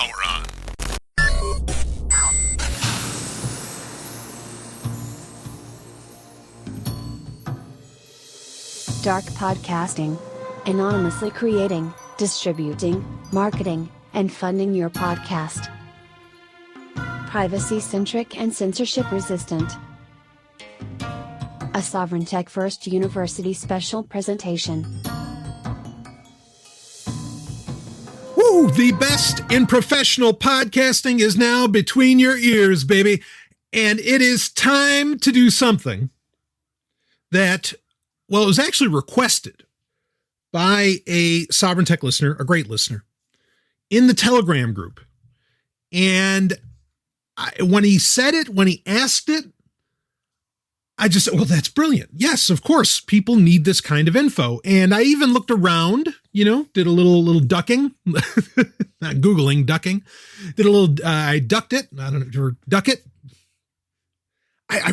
power on. Dark podcasting. Anonymously creating, distributing, marketing, and funding your podcast. Privacy-centric and censorship-resistant. A Sovryn Tech First University special presentation. Woo! The best in professional podcasting is now between your ears, baby. And it is time to do something that, well, it was actually requested by a Sovryn Tech listener, a great listener, in the Telegram group. And when he said it, when he asked it, I just said, well, that's brilliant. Yes, of course, people need this kind of info. And I even looked around, did a little ducking, not Googling, ducking, did a little, I ducked it. I don't know, or duck it. I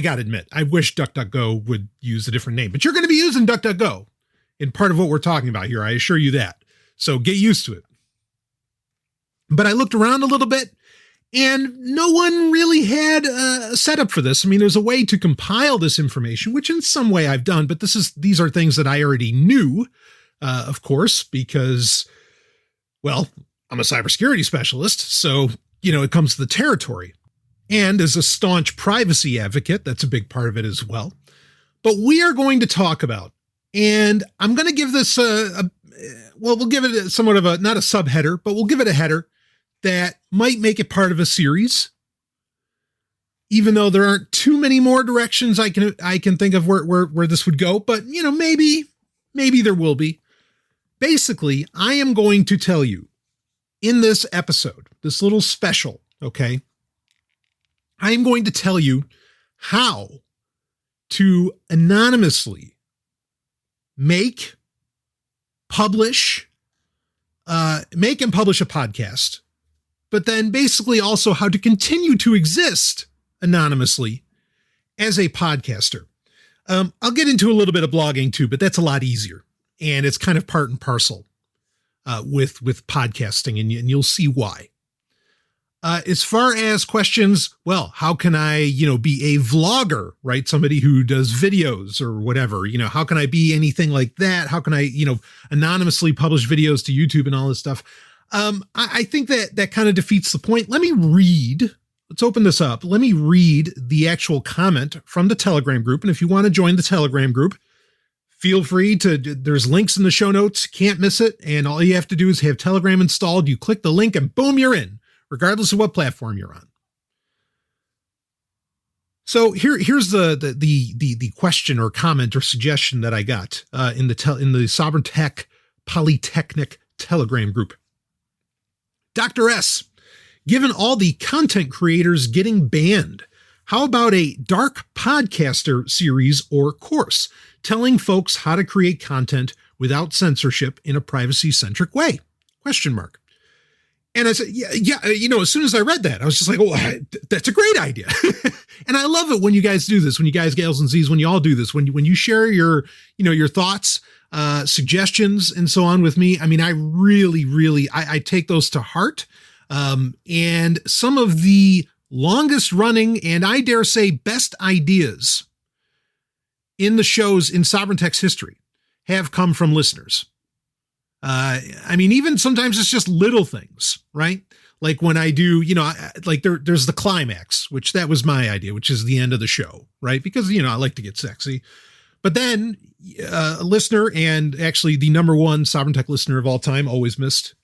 got to admit, I wish DuckDuckGo would use a different name, but you're going to be using DuckDuckGo in part of what we're talking about here. I assure you that. So get used to it. But I looked around a little bit and no one really had a setup for this. I mean, there's a way to compile this information, which in some way I've done, but these are things that I already knew, of course, because, well, I'm a cybersecurity specialist. So, it comes to the territory. And as a staunch privacy advocate, that's a big part of it as well. But we are going to talk about, and I'm going to give this we'll give it somewhat of not a subheader, but we'll give it a header that might make it part of a series, even though there aren't too many more directions I can think of where this would go. But, maybe there will be. Basically, I am going to tell you in this episode, this little special, okay, I am going to tell you how to anonymously make and publish a podcast, but then basically also how to continue to exist anonymously as a podcaster. I'll get into a little bit of blogging too, but that's a lot easier. And it's kind of part and parcel with podcasting, and you'll see why. As far as questions, well, how can I, be a vlogger, right? Somebody who does videos or whatever, how can I be anything like that? How can I, anonymously publish videos to YouTube and all this stuff? I think that kind of defeats the point. Let's open this up. Let me read the actual comment from the Telegram group. And if you want to join the Telegram group, feel free to, there's links in the show notes. Can't miss it. And all you have to do is have Telegram installed. You click the link and boom, you're in, regardless of what platform you're on. So here's the question or comment or suggestion that I got in the Sovryn Tech Polytechnic Telegram group. Dr. S, given all the content creators getting banned, how about a dark podcaster series or course telling folks how to create content without censorship in a privacy-centric way? ? And I said, yeah, as soon as I read that, I was just like, oh, that's a great idea. And I love it when you guys do this, when you guys, gals and Z's, when you all do this, when you share your thoughts, suggestions and so on with me. I mean, I really, I take those to heart. And some of the longest running, and I dare say best ideas in the shows in Sovryn Tech's history have come from listeners. I mean, even sometimes it's just little things, right? Like when I do, there's the climax, which that was my idea, which is the end of the show, right? Because, I like to get sexy. But then a listener, and actually the number one Sovryn Tech listener of all time, always missed,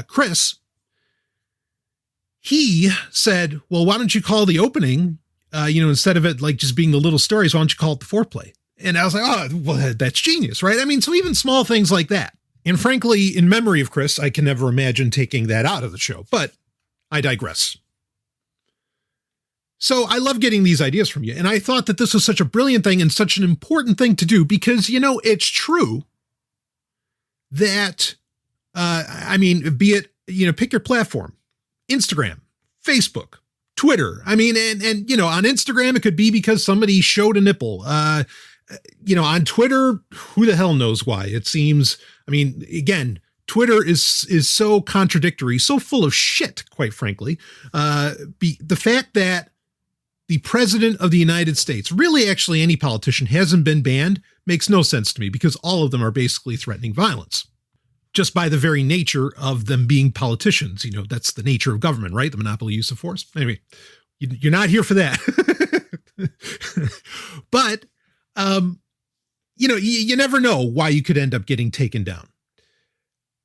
Chris, he said, well, why don't you call the opening, instead of it like just being the little stories, why don't you call it the foreplay? And I was like, oh, well, that's genius, right? I mean, so even small things like that. And frankly, in memory of Chris, I can never imagine taking that out of the show, but I digress. So I love getting these ideas from you. And I thought that this was such a brilliant thing and such an important thing to do because, it's true that, be it, pick your platform, Instagram, Facebook, Twitter. I mean, and on Instagram, it could be because somebody showed a nipple. On Twitter, who the hell knows why? It seems, again, Twitter is so contradictory, so full of shit, quite frankly. The fact that the president of the United States, really actually any politician, hasn't been banned makes no sense to me, because all of them are basically threatening violence just by the very nature of them being politicians. That's the nature of government, right? The monopoly use of force. Anyway, you're not here for that. But, you never know why you could end up getting taken down.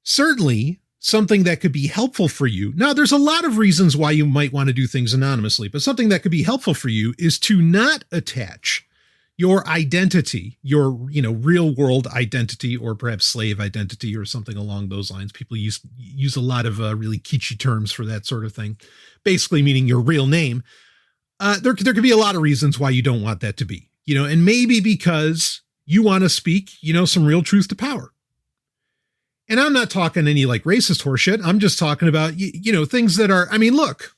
Certainly something that could be helpful for you. Now, there's a lot of reasons why you might want to do things anonymously, but something that could be helpful for you is to not attach your identity, your, real world identity, or perhaps slave identity or something along those lines. People use a lot of really kitschy terms for that sort of thing, basically meaning your real name. There could be a lot of reasons why you don't want that to be, and maybe because you want to speak, some real truth to power. And I'm not talking any like racist horseshit. I'm just talking about, things that are, look,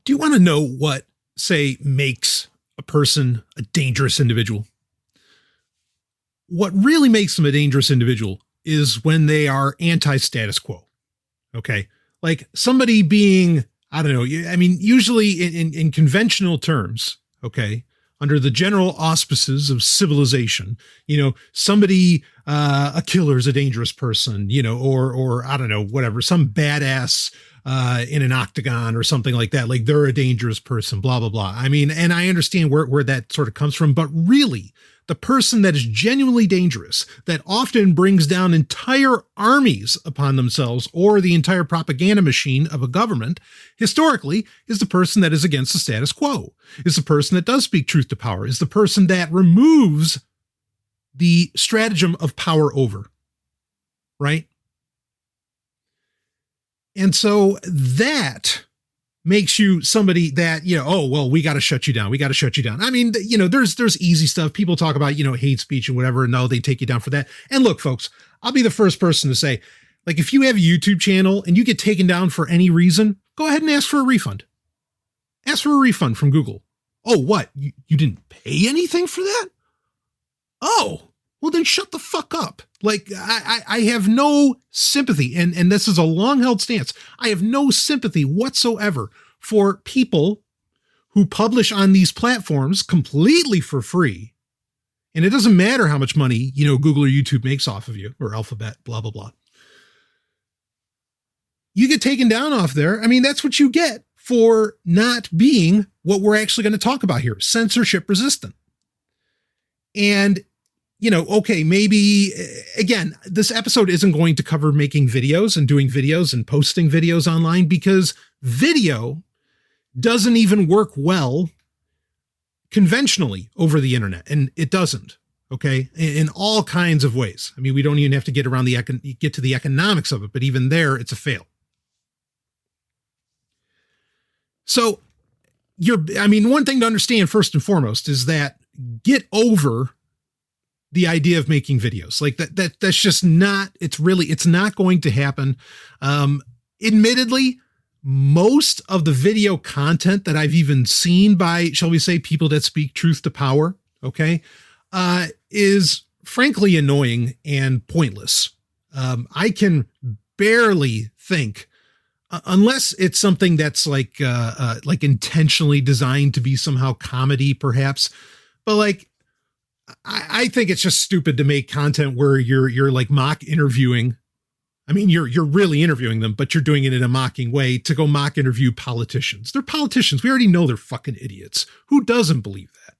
do you want to know what, say, makes a person a dangerous individual? What really makes them a dangerous individual is when they are anti-status quo. Okay. Like somebody being, I don't know. Usually in conventional terms, okay, under the general auspices of civilization, somebody, a killer is a dangerous person, or I don't know, whatever, some badass, in an octagon or something like that. Like they're a dangerous person, blah, blah, blah. And I understand where that sort of comes from, but really the person that is genuinely dangerous, that often brings down entire armies upon themselves or the entire propaganda machine of a government, historically, is the person that is against the status quo, is the person that does speak truth to power, is the person that removes the stratagem of power over, right? And so that makes you somebody that, we got to shut you down. We got to shut you down. There's easy stuff. People talk about, hate speech and whatever. And no, they take you down for that. And look, folks, I'll be the first person to say, like, if you have a YouTube channel and you get taken down for any reason, go ahead and ask for a refund. Ask for a refund from Google. Oh, what? You didn't pay anything for that? Oh, well then shut the fuck up. Like I have no sympathy, and this is a long held stance. I have no sympathy whatsoever for people who publish on these platforms completely for free. And it doesn't matter how much money, Google or YouTube makes off of you, or Alphabet, blah, blah, blah. You get taken down off there. That's what you get for not being what we're actually going to talk about here, censorship resistant. And okay, maybe, again, this episode isn't going to cover making videos and doing videos and posting videos online, because video doesn't even work well conventionally over the internet. And it doesn't, okay, in all kinds of ways. We don't even have to get to the economics of it, but even there, it's a fail. So one thing to understand first and foremost is that get over the idea of making videos like that's just not, it's not going to happen. Admittedly, most of the video content that I've even seen by, shall we say, people that speak truth to power, okay, is frankly annoying and pointless. I can barely think, unless it's something that's like intentionally designed to be somehow comedy, perhaps, but like, I think it's just stupid to make content where you're like mock interviewing. You're really interviewing them, but you're doing it in a mocking way to go mock interview politicians. They're politicians. We already know they're fucking idiots. Who doesn't believe that?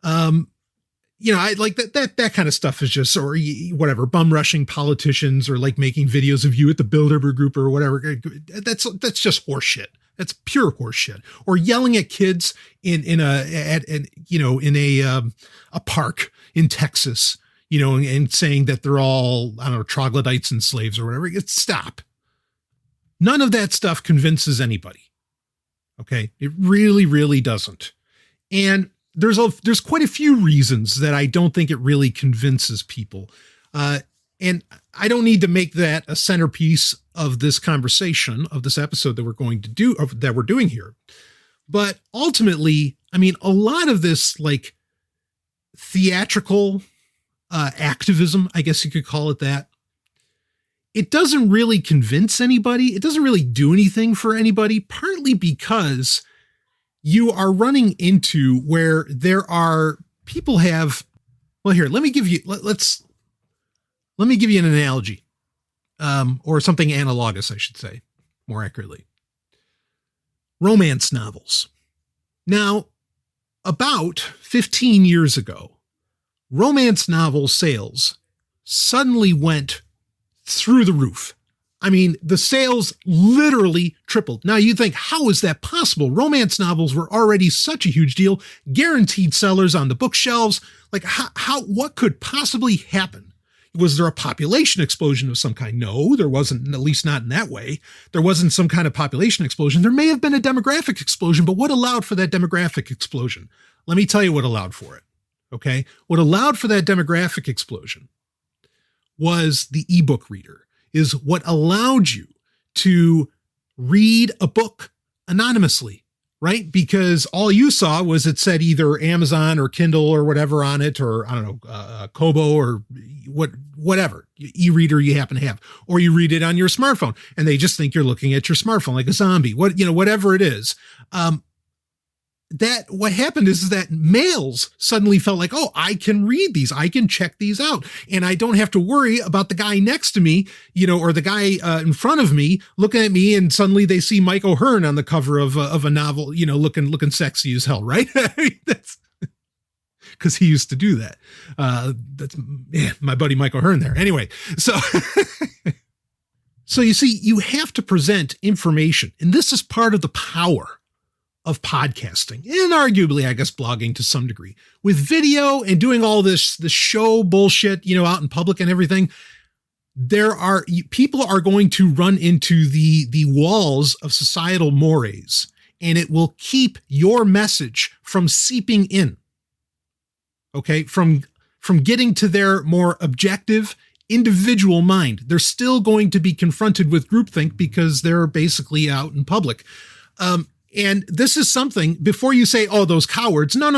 I like that kind of stuff is just, or whatever, bum rushing politicians, or like making videos of you at the Bilderberg group or whatever. That's just horseshit. That's pure horseshit. Or yelling at kids in a park in Texas, and saying that they're all, I don't know, troglodytes and slaves or whatever. Stop. None of that stuff convinces anybody. Okay. It really, really doesn't. And there's quite a few reasons that I don't think it really convinces people. And I don't need to make that a centerpiece of this conversation, of this episode that we're going to do, that we're doing here. But ultimately, a lot of this like theatrical activism, I guess you could call it that, it doesn't really convince anybody. It doesn't really do anything for anybody, partly because you are running into where there are people have, well, here, let me give you an analogy, or something analogous, I should say, more accurately. Romance novels. Now, about 15 years ago, romance novel sales suddenly went through the roof. I mean, the sales literally tripled. Now you think, how is that possible? Romance novels were already such a huge deal, guaranteed sellers on the bookshelves. Like what could possibly happen? Was there a population explosion of some kind? No, there wasn't, at least not in that way. There wasn't some kind of population explosion. There may have been a demographic explosion, but what allowed for that demographic explosion? Let me tell you what allowed for it. Okay. What allowed for that demographic explosion was the ebook reader, is what allowed you to read a book anonymously, right? Because all you saw was it said either Amazon or Kindle or whatever on it, or I don't know, Kobo or whatever e-reader you happen to have, or you read it on your smartphone and they just think you're looking at your smartphone like a zombie, whatever it is. That what happened is that males suddenly felt like, oh, I can read these. I can check these out. And I don't have to worry about the guy next to me, or the guy in front of me looking at me. And suddenly they see Mike O'Hearn on the cover of a novel, looking sexy as hell. Right. That's because he used to do that. That's my buddy Mike O'Hearn there. Anyway, so you see, you have to present information, and this is part of the power of podcasting, and arguably, I guess, blogging to some degree, with video and doing all this show bullshit, out in public and everything. People are going to run into the walls of societal mores, and it will keep your message from seeping in. Okay. From getting to their more objective individual mind. They're still going to be confronted with groupthink because they're basically out in public. And this is something, before you say, oh, those cowards, no.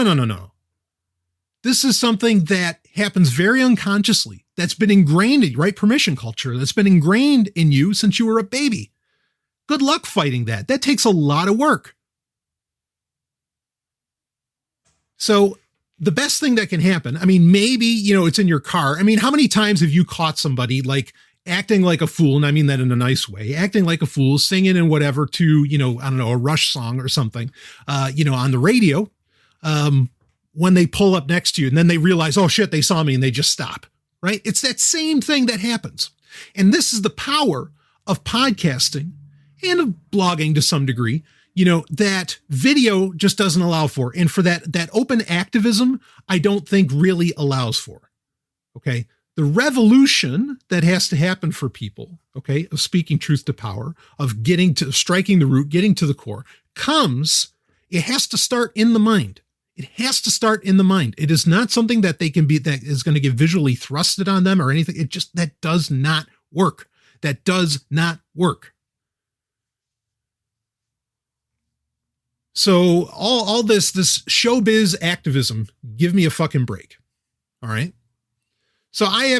This is something that happens very unconsciously. That's been ingrained in you, right? Permission culture. That's been ingrained in you since you were a baby. Good luck fighting that. That takes a lot of work. So the best thing that can happen, I mean, maybe, it's in your car. I mean, how many times have you caught somebody like acting like a fool, and I mean that in a nice way, acting like a fool, singing and whatever to, I don't know, a Rush song or something, on the radio, when they pull up next to you and then they realize, oh shit, they saw me, and they just stop, right? It's that same thing that happens. And this is the power of podcasting and of blogging to some degree, that video just doesn't allow for. And for that open activism, I don't think really allows for. Okay. The revolution that has to happen for people, okay, of speaking truth to power, of striking the root, getting to the core, it has to start in the mind. It has to start in the mind. It is not something that that is going to get visually thrusted on them or anything. That does not work. That does not work. So all this showbiz activism, give me a fucking break. All right. So I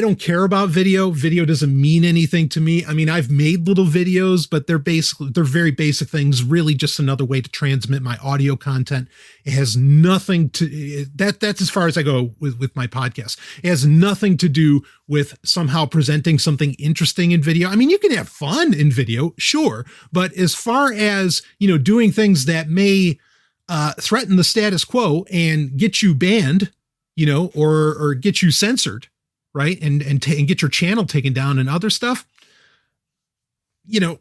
don't care about video. Video doesn't mean anything to me. I mean, I've made little videos, but they're very basic things, really just another way to transmit my audio content. It has nothing to, that's as far as I go with my podcast. It has nothing to do with somehow presenting something interesting in video. I mean, you can have fun in video, sure. But as far as, doing things that may threaten the status quo and get you banned, or get you censored, right? And get your channel taken down and other stuff, video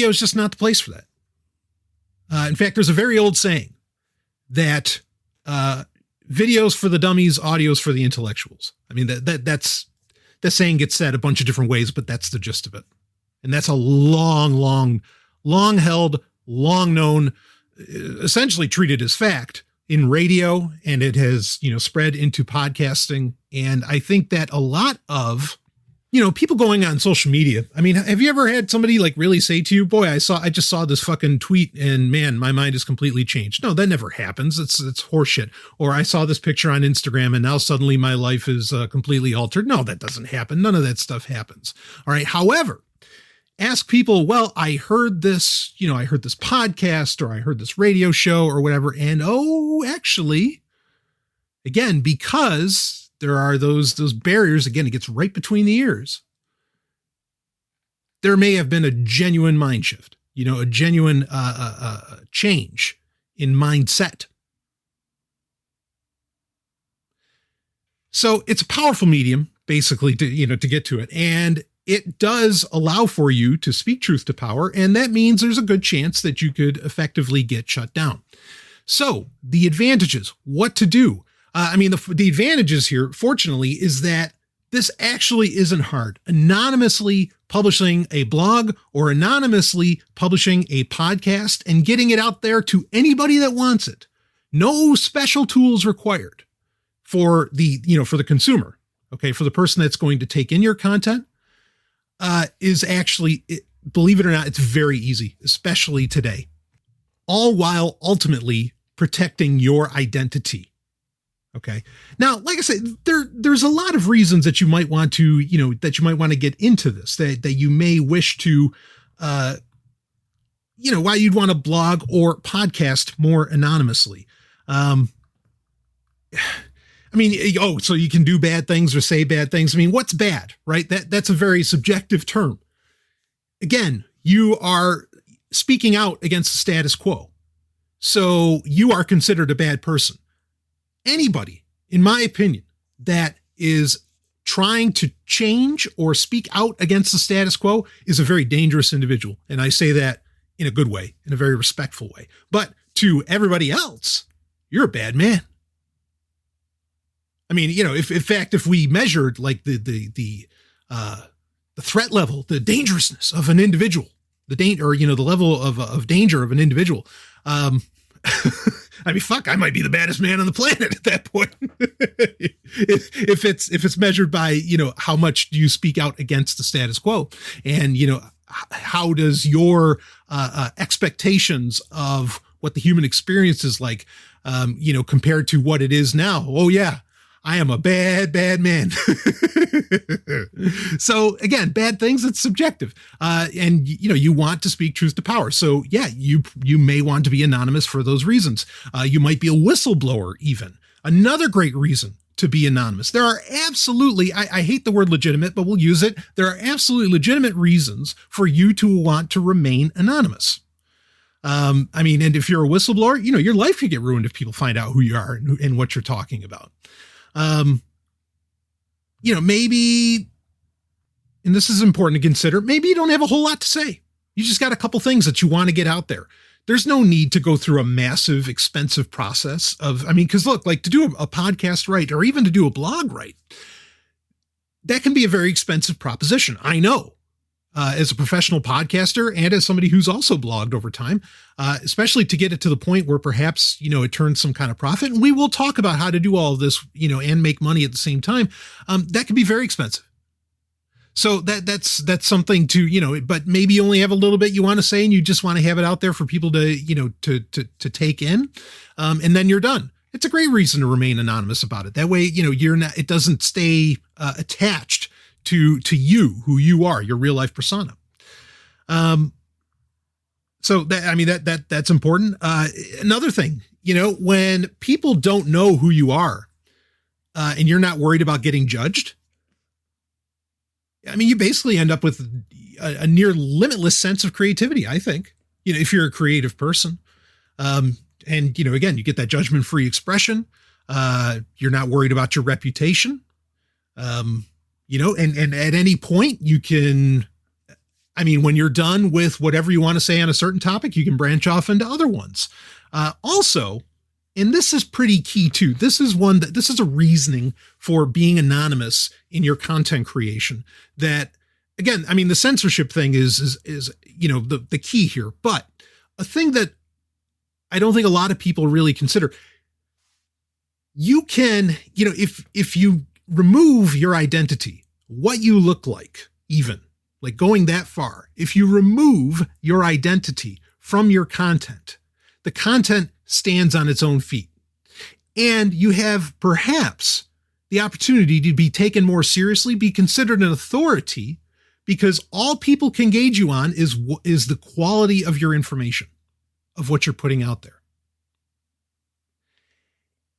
is just not the place for that. In fact, there's a very old saying that videos for the dummies, audios for the intellectuals. I mean, that saying gets said a bunch of different ways, but that's the gist of it. And that's a long held, long known, essentially treated as fact in radio, and it has, spread into podcasting. And I think that a lot of people going on social media. I mean, have you ever had somebody like really say to you, boy, I just saw this fucking tweet and man, my mind is completely changed. No, that never happens. It's horseshit. Or I saw this picture on Instagram and now suddenly my life is completely altered. No, that doesn't happen. None of that stuff happens. All right. However, ask people, well, I heard this podcast or I heard this radio show or whatever. And actually, again, because there are those barriers, again, it gets right between the ears. There may have been a genuine mind shift, a genuine change in mindset. So it's a powerful medium, basically, to get to it. And it does allow for you to speak truth to power. And that means there's a good chance that you could effectively get shut down. So the advantages, what to do. The advantages here, fortunately, is that this actually isn't hard. Anonymously publishing a blog or anonymously publishing a podcast and getting it out there to anybody that wants it. No special tools required for the consumer. Okay. For the person that's going to take in your content, is actually, believe it or not, it's very easy, especially today, all while ultimately protecting your identity. Okay. Now, like I said, there's a lot of reasons that you might want to, get into this, that you may wish to, why you'd want to blog or podcast more anonymously. So you can do bad things or say bad things. I mean, what's bad, right? That's a very subjective term. Again, you are speaking out against the status quo. So you are considered a bad person. Anybody, in my opinion, that is trying to change or speak out against the status quo is a very dangerous individual. And I say that in a good way, in a very respectful way. But to everybody else, you're a bad man. I mean, if we measured like the threat level, the dangerousness of an individual, the level of danger of an individual, I might be the baddest man on the planet at that point. if it's measured by, how much do you speak out against the status quo, and, how does your expectations of what the human experience is like, compared to what it is now? Oh yeah, I am a bad man. So again, bad things, it's subjective. And you want to speak truth to power. So yeah, you may want to be anonymous for those reasons. You might be a whistleblower even. Another great reason to be anonymous. There are absolutely, I hate the word legitimate, but we'll use it. There are absolutely legitimate reasons for you to want to remain anonymous. And if you're a whistleblower, your life could get ruined if people find out who you are and what you're talking about. Maybe, and this is important to consider, maybe you don't have a whole lot to say. You just got a couple things that you want to get out there. There's no need to go through a massive, expensive process because look, like to do a podcast right, or even to do a blog right, that can be a very expensive proposition. I know, as a professional podcaster and as somebody who's also blogged over time, especially to get it to the point where perhaps, it turns some kind of profit. And we will talk about how to do all of this, and make money at the same time. That can be very expensive. So that's something to, but maybe you only have a little bit you want to say and you just want to have it out there for people to, to take in. And then you're done. It's a great reason to remain anonymous about it. That way, you're not, it doesn't stay attached to you, who you are, your real life persona. So that's important. Another thing, when people don't know who you are, and you're not worried about getting judged, you basically end up with a near limitless sense of creativity, I think, if you're a creative person. And, again, you get that judgment-free expression. You're not worried about your reputation. And at any point you can, when you're done with whatever you want to say on a certain topic, you can branch off into other ones. Also, and this is pretty key too. This is a reasoning for being anonymous in your content creation that, again, the censorship thing is the key here, but a thing that I don't think a lot of people really consider, you can, if you remove your identity what you look like, even like going that far, if you remove your identity from your content, the content stands on its own feet. And you have perhaps the opportunity to be taken more seriously, be considered an authority, because all people can gauge you on is the quality of your information, of what you're putting out there.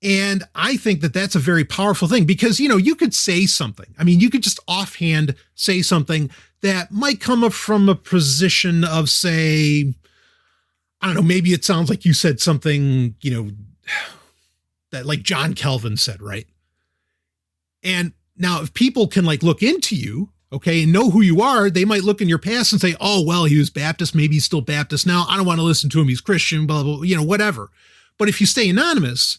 And I think that that's a very powerful thing because, you could say something. I mean, you could just offhand say something that might come up from a position of, say, I don't know, maybe it sounds like you said something, that like John Calvin said, right? And now if people can like look into you, okay, and know who you are, they might look in your past and say, oh, well, he was Baptist. Maybe he's still Baptist now. I don't want to listen to him. He's Christian, blah, blah, whatever. But if you stay anonymous,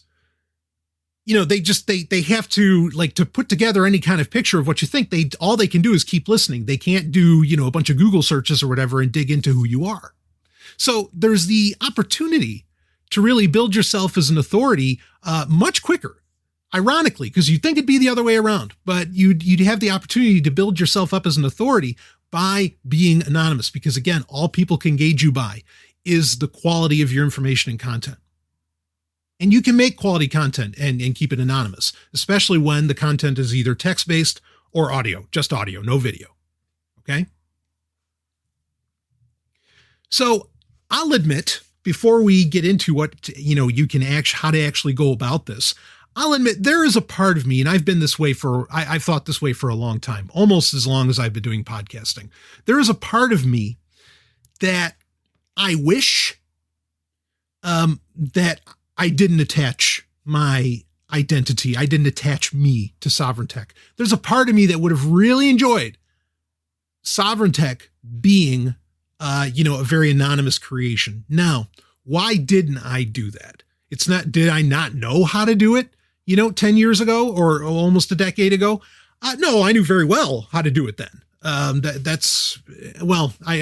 they have to like to put together any kind of picture of what you think. All they can do is keep listening. They can't do, a bunch of Google searches or whatever and dig into who you are. So there's the opportunity to really build yourself as an authority much quicker, ironically, because you'd think it'd be the other way around, but you'd have the opportunity to build yourself up as an authority by being anonymous, because again, all people can gauge you by is the quality of your information and content. And you can make quality content and keep it anonymous, especially when the content is either text-based or audio, just audio, no video. Okay? So I'll admit, before we get into what, how to actually go about this, I'll admit there is a part of me, and I've been this way I've thought this way for a long time, almost as long as I've been doing podcasting. There is a part of me that I wish that I didn't attach my identity. I didn't attach me to Sovryn Tech. There's a part of me that would have really enjoyed Sovryn Tech being, a very anonymous creation. Now, why didn't I do that? It's not, did I not know how to do it, 10 years ago or almost a decade ago? No, I knew very well how to do it then. I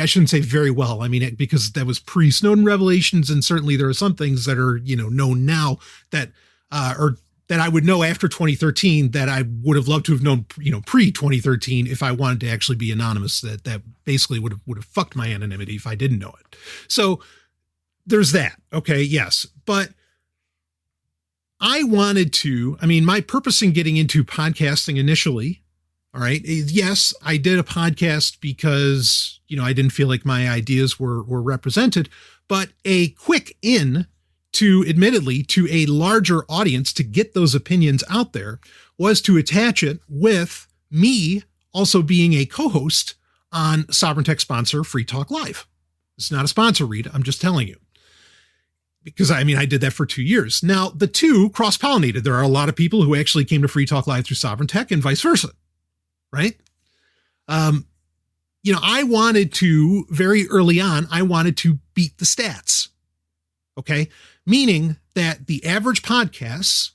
shouldn't say very well. I mean, because that was pre-Snowden revelations. And certainly there are some things that are, known now that, or that I would know after 2013 that I would have loved to have known, pre-2013 if I wanted to actually be anonymous, that basically would have fucked my anonymity if I didn't know it. So there's that. Okay. Yes. But I wanted to, my purpose in getting into podcasting initially, all right, yes, I did a podcast because, I didn't feel like my ideas were represented, but a quick in to, admittedly, to a larger audience to get those opinions out there was to attach it with me also being a co-host on Sovryn Tech sponsor Free Talk Live. It's not a sponsor read. I'm just telling you. Because I did that for 2 years. Now the two cross-pollinated. There are a lot of people who actually came to Free Talk Live through Sovryn Tech and vice versa. Right. I wanted to very early on, I wanted to beat the stats. Okay. Meaning that the average podcast,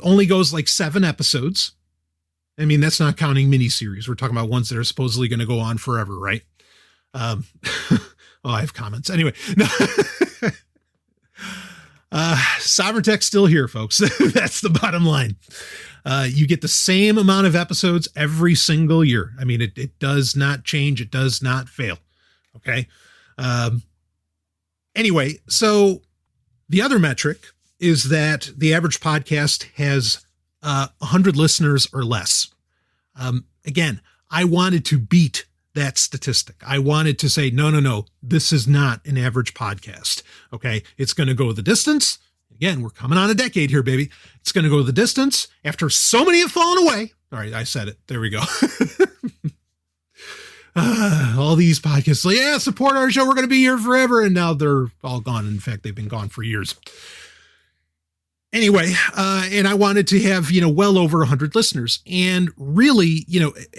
only goes like 7 episodes. That's not counting miniseries. We're talking about ones that are supposedly going to go on forever. Right. I have comments. Anyway, no. Sovryn Tech's still here, folks. That's the bottom line. You get the same amount of episodes every single year. It does not change. It does not fail. Okay. Anyway, so the other metric is that the average podcast has 100 listeners or less. Again, I wanted to beat that statistic. I wanted to say, no, this is not an average podcast. Okay. It's going to go the distance. Again, we're coming on a decade here, baby. It's going to go the distance after so many have fallen away. All right. I said it. There we go. All these podcasts, like, yeah, support our show. We're going to be here forever. And now they're all gone. In fact, they've been gone for years. Anyway, and I wanted to have, well over 100 listeners, and really,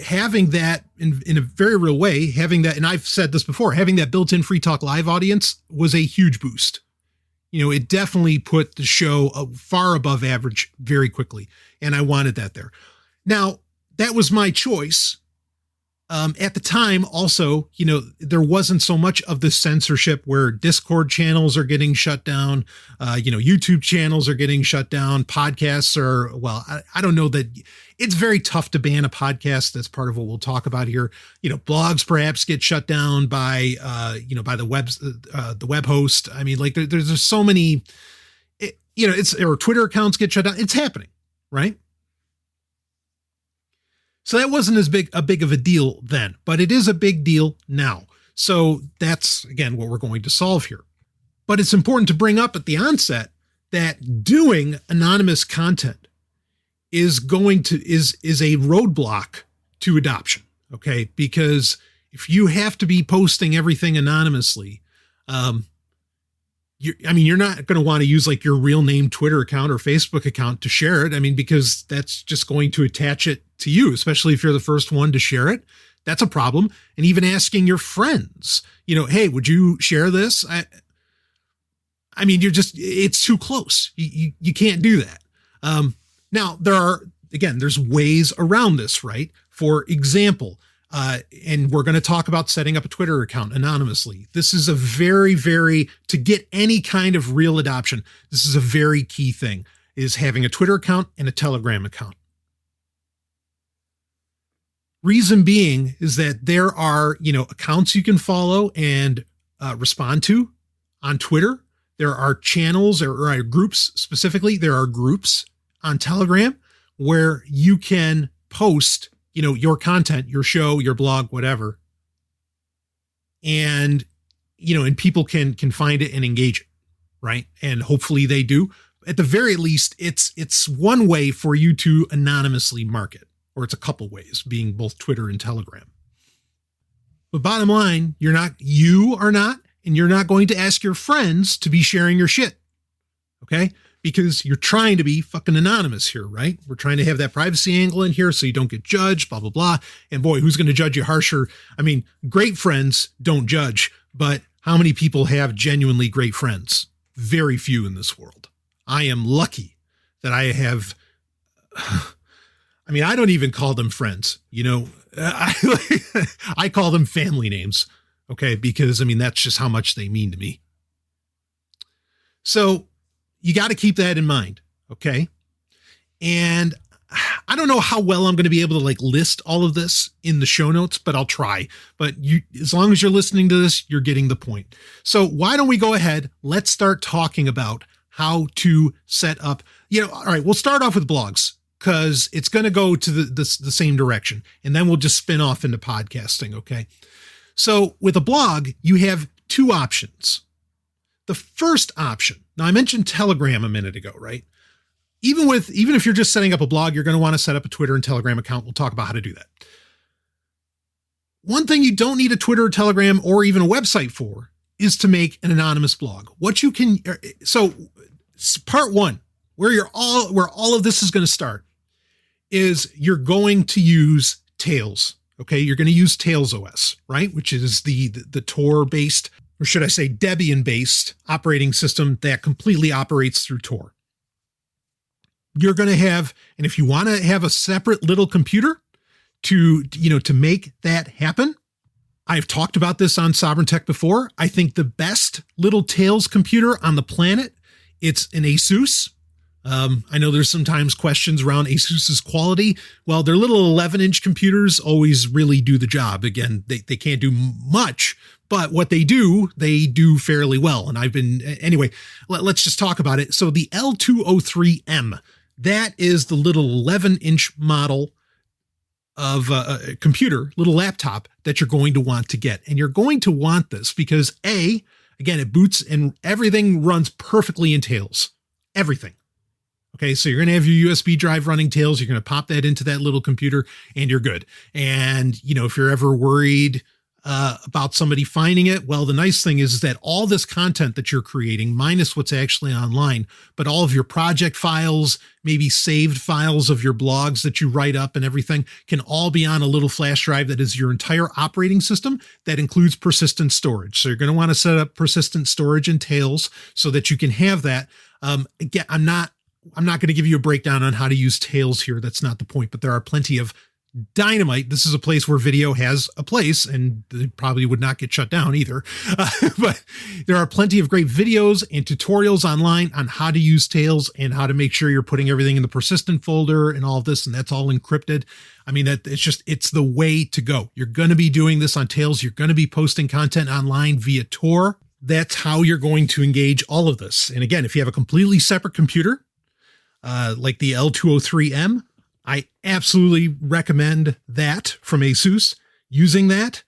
having that in a very real way, having that, and I've said this before, having that built-in Free Talk Live audience was a huge boost. It definitely put the show far above average very quickly. And I wanted that there. Now, that was my choice. At the time, also, there wasn't so much of the censorship where Discord channels are getting shut down, YouTube channels are getting shut down, podcasts are, well, I don't know that it's very tough to ban a podcast. That's part of what we'll talk about here. Blogs perhaps get shut down by the web host. I mean, like there's just so many, or Twitter accounts get shut down. It's happening, right? So that wasn't as big of a deal then, but it is a big deal now. So that's, again, what we're going to solve here. But it's important to bring up at the onset that doing anonymous content is a roadblock to adoption. Okay. Because if you have to be posting everything anonymously, you're not going to want to use like your real name Twitter account or Facebook account to share it. I mean, because that's just going to attach it to you, especially if you're the first one to share it. That's a problem. And even asking your friends, hey, would you share this? I mean, it's too close. You can't do that. Now there's ways around this, right? For example, and we're going to talk about setting up a Twitter account anonymously. This is a to get any kind of real adoption, this is a very key thing, is having a Twitter account and a Telegram account. Reason being is that there are, accounts you can follow and respond to on Twitter. There are channels or groups specifically. There are groups on Telegram where you can post your content, your show, your blog, whatever. And, and people can find it and engage it, right? And hopefully they do. At the very least, it's one way for you to anonymously market, or it's a couple ways, being both Twitter and Telegram. But bottom line, you are not, and you're not going to ask your friends to be sharing your shit. Okay? Because you're trying to be fucking anonymous here, right? We're trying to have that privacy angle in here so you don't get judged, blah, blah, blah. And boy, who's going to judge you harsher? I mean, great friends don't judge, but how many people have genuinely great friends? Very few in this world. I am lucky that I have, I don't even call them friends, I call them family names. Okay. Because that's just how much they mean to me. So you got to keep that in mind. Okay. And I don't know how well I'm going to be able to list all of this in the show notes, but I'll try. But as long as you're listening to this, you're getting the point. So why don't we go ahead? Let's start talking about how to set up, all right, we'll start off with blogs because it's going to go to the same direction. And then we'll just spin off into podcasting. Okay. So with a blog, you have two options. The first option, now I mentioned Telegram a minute ago, right? Even if you're just setting up a blog, you're going to want to set up a Twitter and Telegram account. We'll talk about how to do that. One thing you don't need a Twitter or Telegram or even a website for is to make an anonymous blog. So part one, where all of this is going to start is you're going to use Tails. Okay. You're going to use Tails OS, right? Which is the Tor based, or should I say Debian based operating system that completely operates through Tor. You're going to have, and if you want to have a separate little computer to make that happen, I've talked about this on Sovryn Tech before. I think the best little Tails computer on the planet, it's an ASUS. I know there's sometimes questions around ASUS's quality. Well, their little 11-inch computers always really do the job. Again, they can't do much, but what they do fairly well. And anyway, let's just talk about it. So the L203M, that is the little 11-inch model of a computer, little laptop that you're going to want to get. And you're going to want this because again, it boots and everything runs perfectly in Tails. Everything. Okay, so you're going to have your USB drive running Tails. You're going to pop that into that little computer and you're good. And, if you're ever worried about somebody finding it, well, the nice thing is that all this content that you're creating, minus what's actually online, but all of your project files, maybe saved files of your blogs that you write up and everything can all be on a little flash drive that is your entire operating system that includes persistent storage. So you're going to want to set up persistent storage in Tails so that you can have that. Again, I'm not going to give you a breakdown on how to use Tails here. That's not the point, but there are plenty of dynamite. This is a place where video has a place, and it probably would not get shut down either. But there are plenty of great videos and tutorials online on how to use Tails and how to make sure you're putting everything in the persistent folder and all of this, and that's all encrypted. I mean, it's the way to go. You're going to be doing this on Tails. You're going to be posting content online via Tor. That's how you're going to engage all of this. And again, if you have a completely separate computer, like the L203M, I absolutely recommend that from ASUS, using that.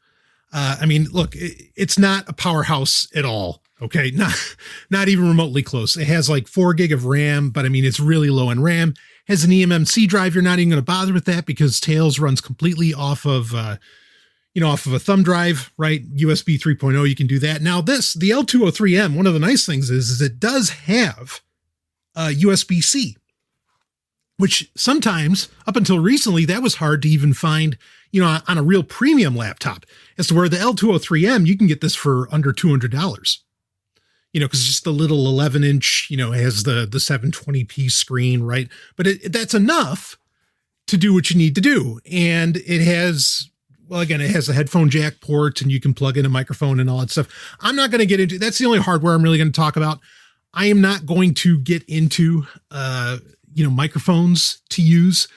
I mean, look, it's not a powerhouse at all. Okay. Not even remotely close. It has like 4 gig of RAM, but I mean, it's really low in RAM. Has an eMMC drive. You're not even going to bother with that because Tails runs completely off of a thumb drive, right? USB 3.0, you can do that. Now the L203M, one of the nice things is it does have USB-C, which sometimes, up until recently, that was hard to even find, on a real premium laptop. As to where the L203M, you can get this for under $200, because it's just the little 11-inch, it has the 720p screen, right? But that's enough to do what you need to do. And it has, well, again, it has a headphone jack port, and you can plug in a microphone and all that stuff. I'm not going to get into, that's the only hardware I'm really going to talk about. I am not going to get into, microphones to use.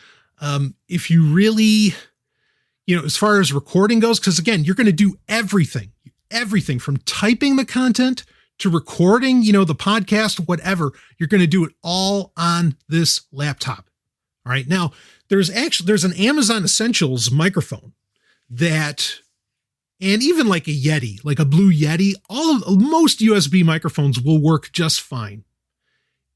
If you really, as far as recording goes, because again, you're going to do everything from typing the content to recording, the podcast, whatever, you're going to do it all on this laptop. All right. Now there's an Amazon Essentials microphone that, and even like a Yeti, like a Blue Yeti, most USB microphones will work just fine.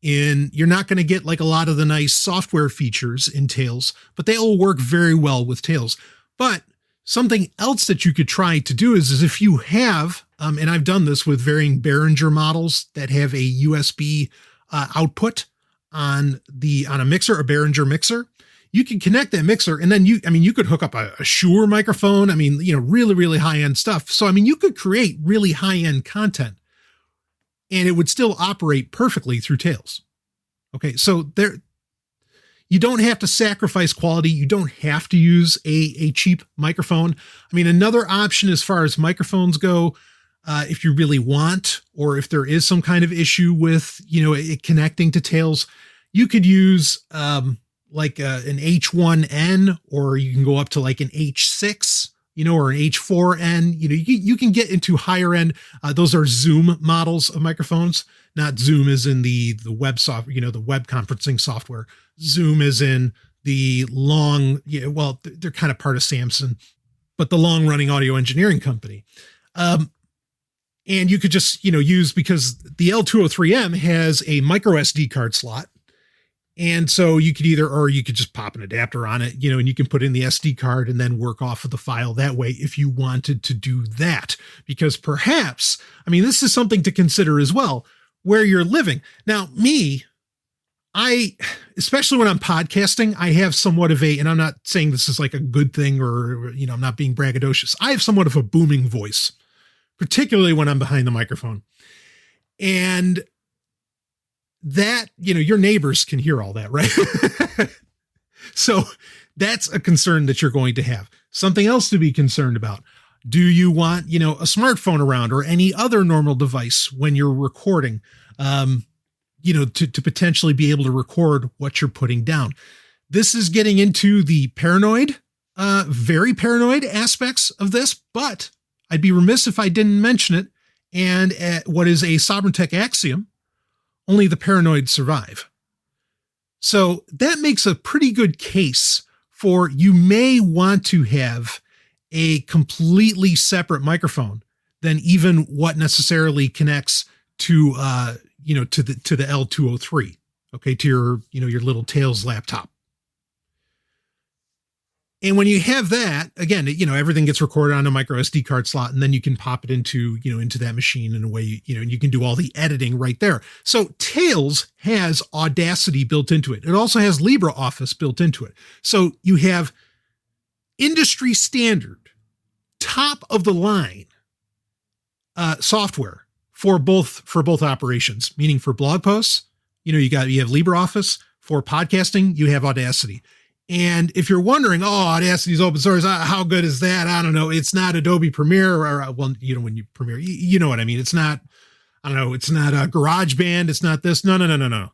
And you're not going to get like a lot of the nice software features in Tails, but they will work very well with Tails. But something else that you could try to do is if you have, and I've done this with varying Behringer models that have a USB output on a mixer, a Behringer mixer, you can connect that mixer, and then you could hook up a Shure microphone. I mean, really, really high-end stuff. So, I mean, you could create really high-end content, and it would still operate perfectly through Tails. Okay, so you don't have to sacrifice quality. You don't have to use a cheap microphone. I mean, another option as far as microphones go, if you really want, or if there is some kind of issue with, it connecting to Tails, you could use like an H1N, or you can go up to like an H6, or an H4N. You can get into higher end. Those are Zoom models of microphones, not Zoom as in the web software, the web conferencing software. Zoom is in the they're kind of part of Samsung, but the long running audio engineering company. And you could just, use, because the L203M has a micro SD card slot. And so you could you could just pop an adapter on it, and you can put in the SD card and then work off of the file that way if you wanted to do that. Because perhaps, this is something to consider as well, where you're living. Now, especially when I'm podcasting, I have somewhat of and I'm not saying this is like a good thing or, I'm not being braggadocious. I have somewhat of a booming voice, particularly when I'm behind the microphone. And that, your neighbors can hear all that, right? So that's a concern that you're going to have. Something else to be concerned about. Do you want, a smartphone around or any other normal device when you're recording, to potentially be able to record what you're putting down? This is getting into the very paranoid aspects of this, but I'd be remiss if I didn't mention it. And what is a Sovryn Tech axiom, only the paranoid survive. So that makes a pretty good case for you may want to have a completely separate microphone than even what necessarily connects to, to the L203, okay, to your little Tails laptop. And when you have that, again, everything gets recorded on a micro SD card slot, and then you can pop it into that machine in a way, and you can do all the editing right there. So Tails has Audacity built into it. It also has LibreOffice built into it. So you have industry standard, top of the line software for both operations, meaning for blog posts, you have LibreOffice. For podcasting, you have Audacity. And if you're wondering, Audacity's open source, how good is that? I don't know. It's not Adobe Premiere or, well, when you Premiere, you know what I mean? It's not, I don't know. It's not a GarageBand. It's not this. No.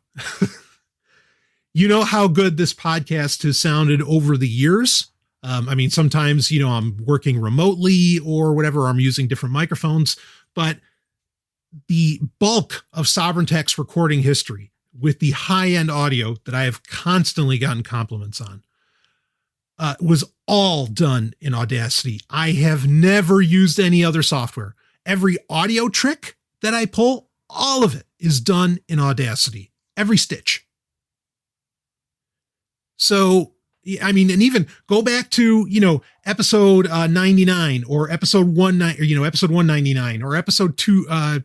You know how good this podcast has sounded over the years. Sometimes, I'm working remotely or whatever, or I'm using different microphones, but the bulk of Sovryn Tech's recording history with the high-end audio that I have constantly gotten compliments on, was all done in Audacity. I have never used any other software. Every audio trick that I pull, all of it is done in Audacity. Every stitch. So, and even go back to, episode 99 or episode 199 or episode 2,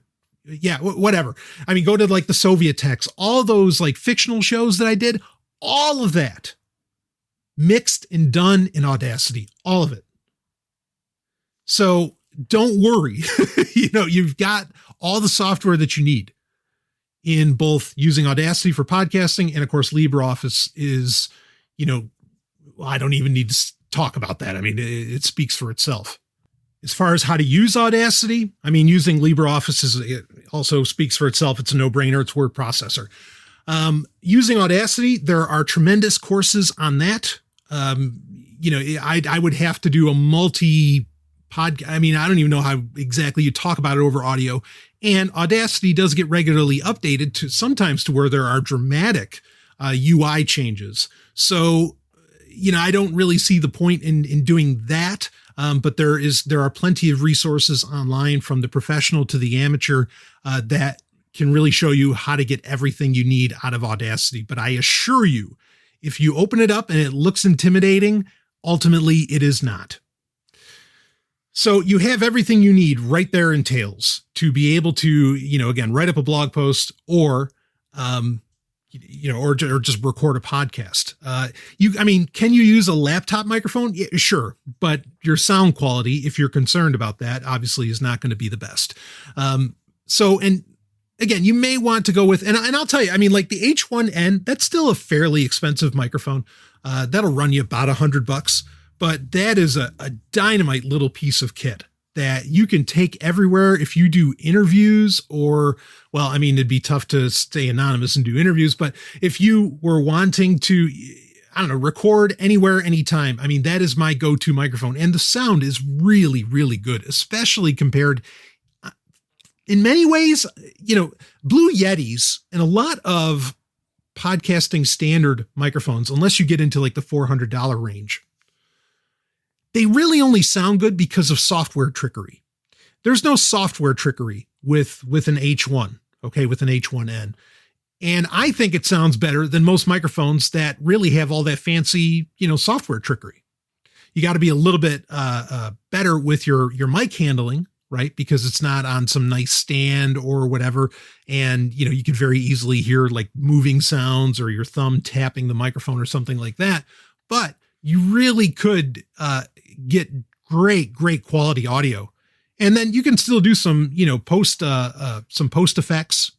whatever. Go to like the Soviet Techs, all those like fictional shows that I did, all of that mixed and done in Audacity, all of it. So don't worry. You've got all the software that you need in both using Audacity for podcasting. And of course, LibreOffice is, I don't even need to talk about that. It speaks for itself. As far as how to use Audacity, using LibreOffice it also speaks for itself. It's a no-brainer. It's word processor. Using Audacity, there are tremendous courses on that. I would have to do a multi-pod. I don't even know how exactly you talk about it over audio. And Audacity does get regularly updated sometimes to where there are dramatic UI changes. So, I don't really see the point in doing that. But there are plenty of resources online from the professional to the amateur that can really show you how to get everything you need out of Audacity. But I assure you, if you open it up and it looks intimidating, ultimately it is not. So you have everything you need right there in Tails to be able to, again, write up a blog post or just record a podcast. Can you use a laptop microphone? Yeah, sure. But your sound quality, if you're concerned about that, obviously is not going to be the best. And again, you may want to go with, and I'll tell you, like the H1N, that's still a fairly expensive microphone. That'll run you about $100, but that is a dynamite little piece of kit that you can take everywhere. If you do interviews or, it'd be tough to stay anonymous and do interviews, but if you were wanting to, record anywhere, anytime, that is my go-to microphone. And the sound is really, really good, especially compared in many ways, Blue Yetis and a lot of podcasting standard microphones, unless you get into like the $400 range, they really only sound good because of software trickery. There's no software trickery with an H1, with an H1N. And I think it sounds better than most microphones that really have all that fancy, software trickery. You got to be a little bit better with your mic handling, right? Because it's not on some nice stand or whatever. And, you could very easily hear like moving sounds or your thumb tapping the microphone or something like that. But you really could get great quality audio. And then you can still do some, post effects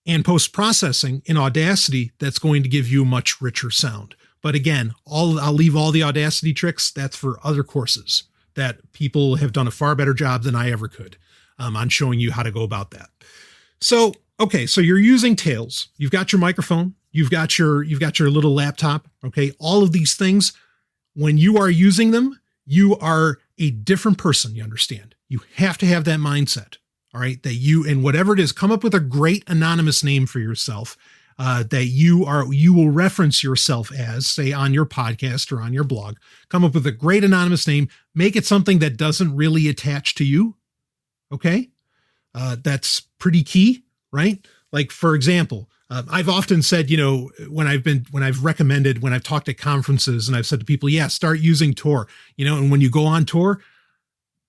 and post processing in Audacity that's going to give you a much richer sound. But again, I'll leave all the Audacity tricks. That's for other courses that people have done a far better job than I ever could on showing you how to go about that. So, so you're using Tails. You've got your microphone. You've got your little laptop. Okay. All of these things, when you are using them, you are a different person. You understand? You have to have that mindset. All right. That and whatever it is, come up with a great anonymous name for yourself that you will reference yourself as, say, on your podcast or on your blog. Come up with a great anonymous name. Make it something that doesn't really attach to you. Okay. That's pretty key, right? Like, for example, I've often said, when I've talked at conferences and I've said to people, start using Tor, and when you go on Tor,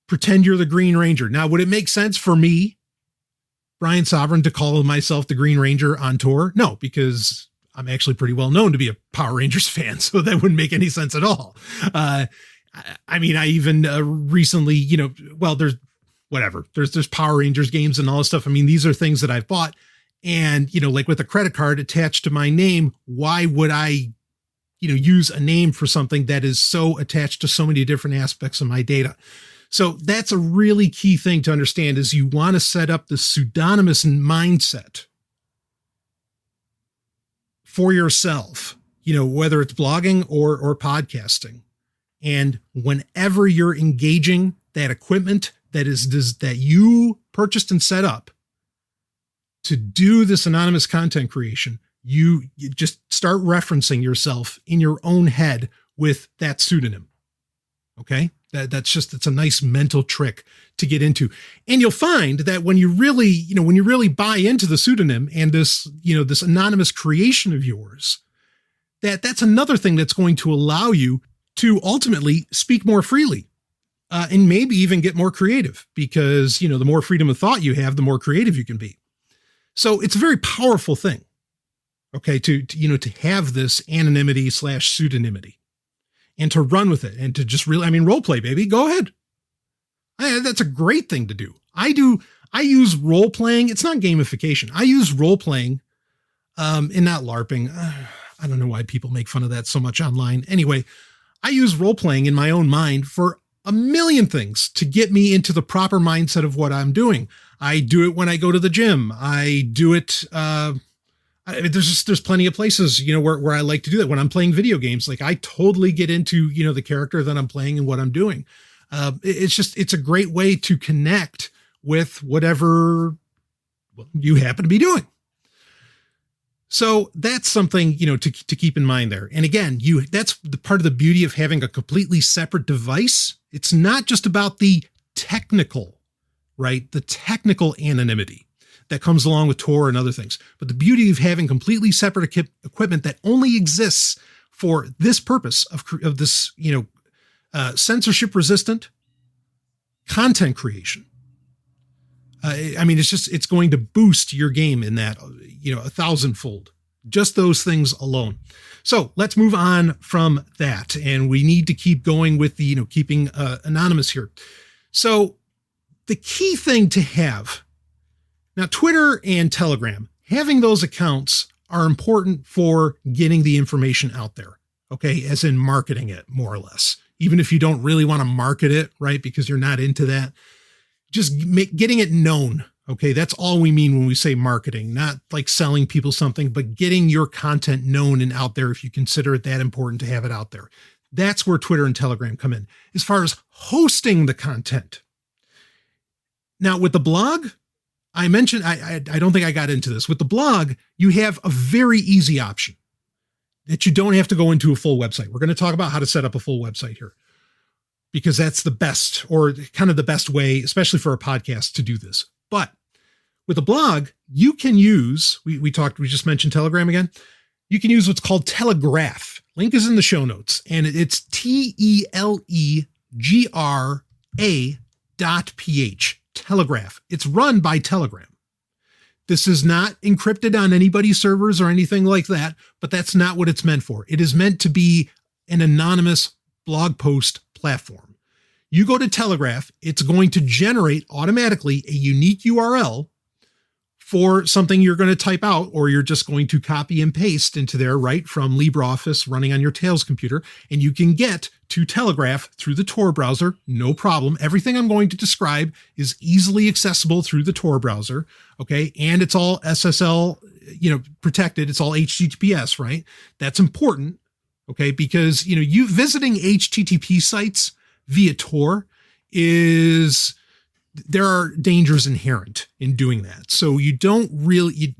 pretend you're the Green Ranger. Now, would it make sense for me, Brian Sovryn, to call myself the Green Ranger on Tor? No, because I'm actually pretty well known to be a Power Rangers fan, so that wouldn't make any sense at all. I even recently, there's Power Rangers games and all this stuff. These are things that I've bought. And, like with a credit card attached to my name, why would I use a name for something that is so attached to so many different aspects of my data. So that's a really key thing to understand, is you want to set up the pseudonymous mindset for yourself, whether it's blogging or podcasting. And whenever you're engaging that equipment that you purchased and set up to do this anonymous content creation, you just start referencing yourself in your own head with that pseudonym. Okay. It's a nice mental trick to get into. And you'll find that when you really buy into the pseudonym and this anonymous creation of yours, that's another thing that's going to allow you to ultimately speak more freely, and maybe even get more creative, because, the more freedom of thought you have, the more creative you can be. So it's a very powerful thing. Okay. To have this anonymity / pseudonymity, and to run with it, and to just really, role play, baby, go ahead. That's a great thing to do. I use role playing. It's not gamification. I use role playing, and not LARPing. I don't know why people make fun of that so much online. Anyway, I use role playing in my own mind for a million things to get me into the proper mindset of what I'm doing. I do it when I go to the gym. I do it, there's plenty of places, where I like to do that. When I'm playing video games, like I totally get into, the character that I'm playing and what I'm doing. It's a great way to connect with whatever you happen to be doing. So that's something, to keep in mind there. And again, that's the part of the beauty of having a completely separate device. It's not just about the technical, right? The technical anonymity that comes along with Tor and other things. But the beauty of having completely separate equipment that only exists for this purpose of this, censorship resistant content creation. It's going to boost your game in that, 1,000-fold, just those things alone. So let's move on from that. And we need to keep going with the, keeping anonymous here. So the key thing to have now, Twitter and Telegram, having those accounts are important for getting the information out there. Okay. As in marketing it, more or less, even if you don't really want to market it, right? Because you're not into that. Just getting it known. Okay. That's all we mean when we say marketing, not like selling people something, but getting your content known and out there if you consider it that important to have it out there. That's where Twitter and Telegram come in. As far as hosting the content. Now with the blog, I mentioned, I don't think I got into this. With the blog, you have a very easy option that you don't have to go into a full website. We're going to talk about how to set up a full website here, because that's the best, or kind of the best way, especially for a podcast, to do this. But with a blog, you can use, we just mentioned Telegram again. You can use what's called Telegraph. Link is in the show notes, and it's telegra.ph. Telegraph. It's run by Telegram. This is not encrypted on anybody's servers or anything like that, but that's not what it's meant for. It is meant to be an anonymous blog post platform. You go to Telegraph, it's going to generate automatically a unique URL for something you're going to type out, or you're just going to copy and paste into there, right from LibreOffice running on your Tails computer. And you can get to Telegraph through the Tor browser, no problem. Everything I'm going to describe is easily accessible through the Tor browser. Okay. And it's all SSL, protected. It's all HTTPS, right? That's important. Okay. Because, you visiting HTTP sites via Tor there are dangers inherent in doing that. So you don't really,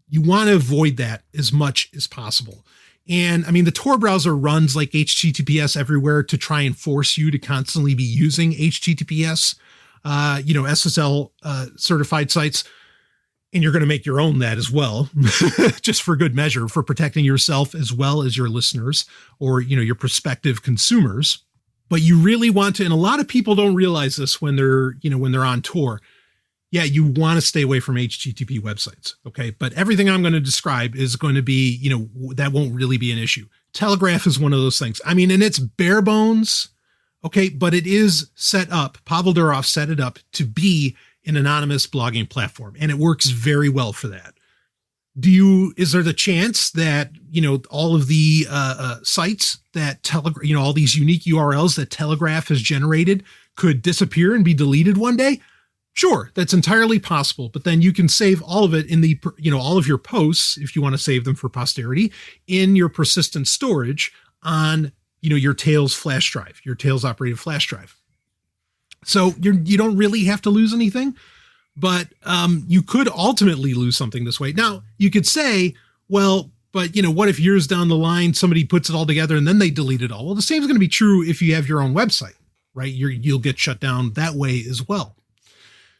you want to avoid that as much as possible. And the Tor browser runs like HTTPS everywhere to try and force you to constantly be using HTTPS, SSL certified sites. And you're going to make your own that as well, just for good measure, for protecting yourself as well as your listeners or, your prospective consumers. But you really want to, and a lot of people don't realize this when they're on Tor. Yeah, you want to stay away from HTTP websites. Okay. But everything I'm going to describe is going to be, that won't really be an issue. Telegraph is one of those things. And it's bare bones. Okay. But it is set up. Pavel Durov set it up to be an anonymous blogging platform, and it works very well for that. is there the chance that, all of the sites that all these unique URLs that Telegraph has generated could disappear and be deleted one day? Sure, that's entirely possible. But then you can save all of it in the, all of your posts, if you want to save them for posterity, in your persistent storage on, your Tails flash drive, your Tails operated flash drive. So you don't really have to lose anything. But you could ultimately lose something this way. Now, you could say, well, but what if years down the line, somebody puts it all together and then they delete it all? Well, the same is going to be true if you have your own website, right? You'll get shut down that way as well.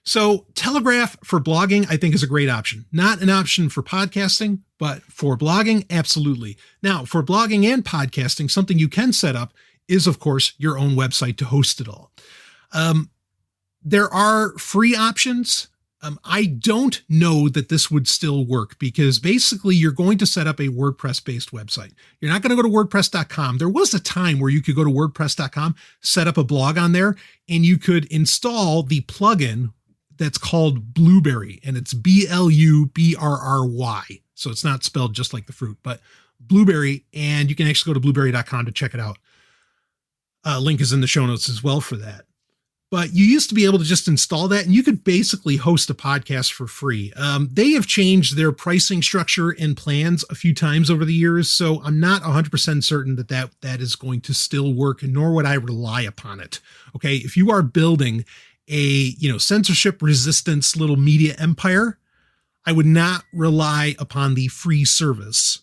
So Telegraph for blogging, I think, is a great option. Not an option for podcasting, but for blogging, absolutely. Now, for blogging and podcasting, something you can set up is, of course, your own website to host it all. There are free options. I don't know that this would still work because basically you're going to set up a WordPress-based website. You're not going to go to WordPress.com. There was a time where you could go to WordPress.com, set up a blog on there, and you could install the plugin that's called Blueberry, and it's Blubrry. So it's not spelled just like the fruit, but Blueberry, and you can actually go to blueberry.com to check it out. Link is in the show notes as well for that. But you used to be able to just install that and you could basically host a podcast for free. They have changed their pricing structure and plans a few times over the years. So I'm not 100% certain that is going to still work, nor would I rely upon it. Okay. If you are building a, censorship resistance little media empire, I would not rely upon the free service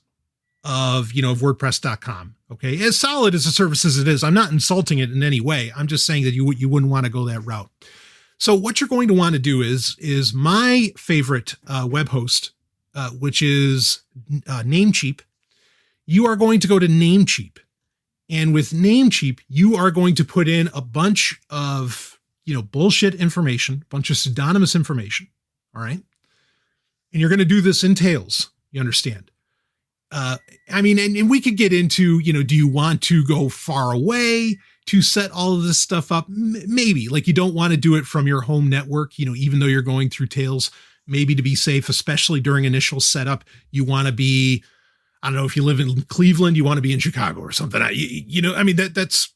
of WordPress.com. Okay. As solid as a service as it is, I'm not insulting it in any way. I'm just saying that you wouldn't want to go that route. So what you're going to want to do is my favorite web host, which is Namecheap. You are going to go to Namecheap, and with Namecheap, you are going to put in a bunch of, bullshit information, a bunch of pseudonymous information. All right. And you're going to do this in Tails. You understand? And we could get into, do you want to go far away to set all of this stuff up? Maybe, like, you don't want to do it from your home network, even though you're going through Tails, maybe to be safe, especially during initial setup, you want to be, I don't know, if you live in Cleveland, you want to be in Chicago or something. That's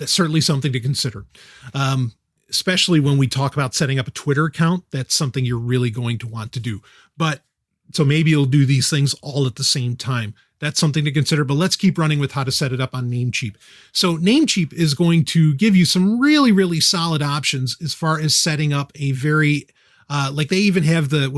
certainly something to consider. Especially when we talk about setting up a Twitter account, that's something you're really going to want to do. But so maybe you'll do these things all at the same time. That's something to consider, but let's keep running with how to set it up on Namecheap. So Namecheap is going to give you some really, really solid options as far as setting up a very, like they even have the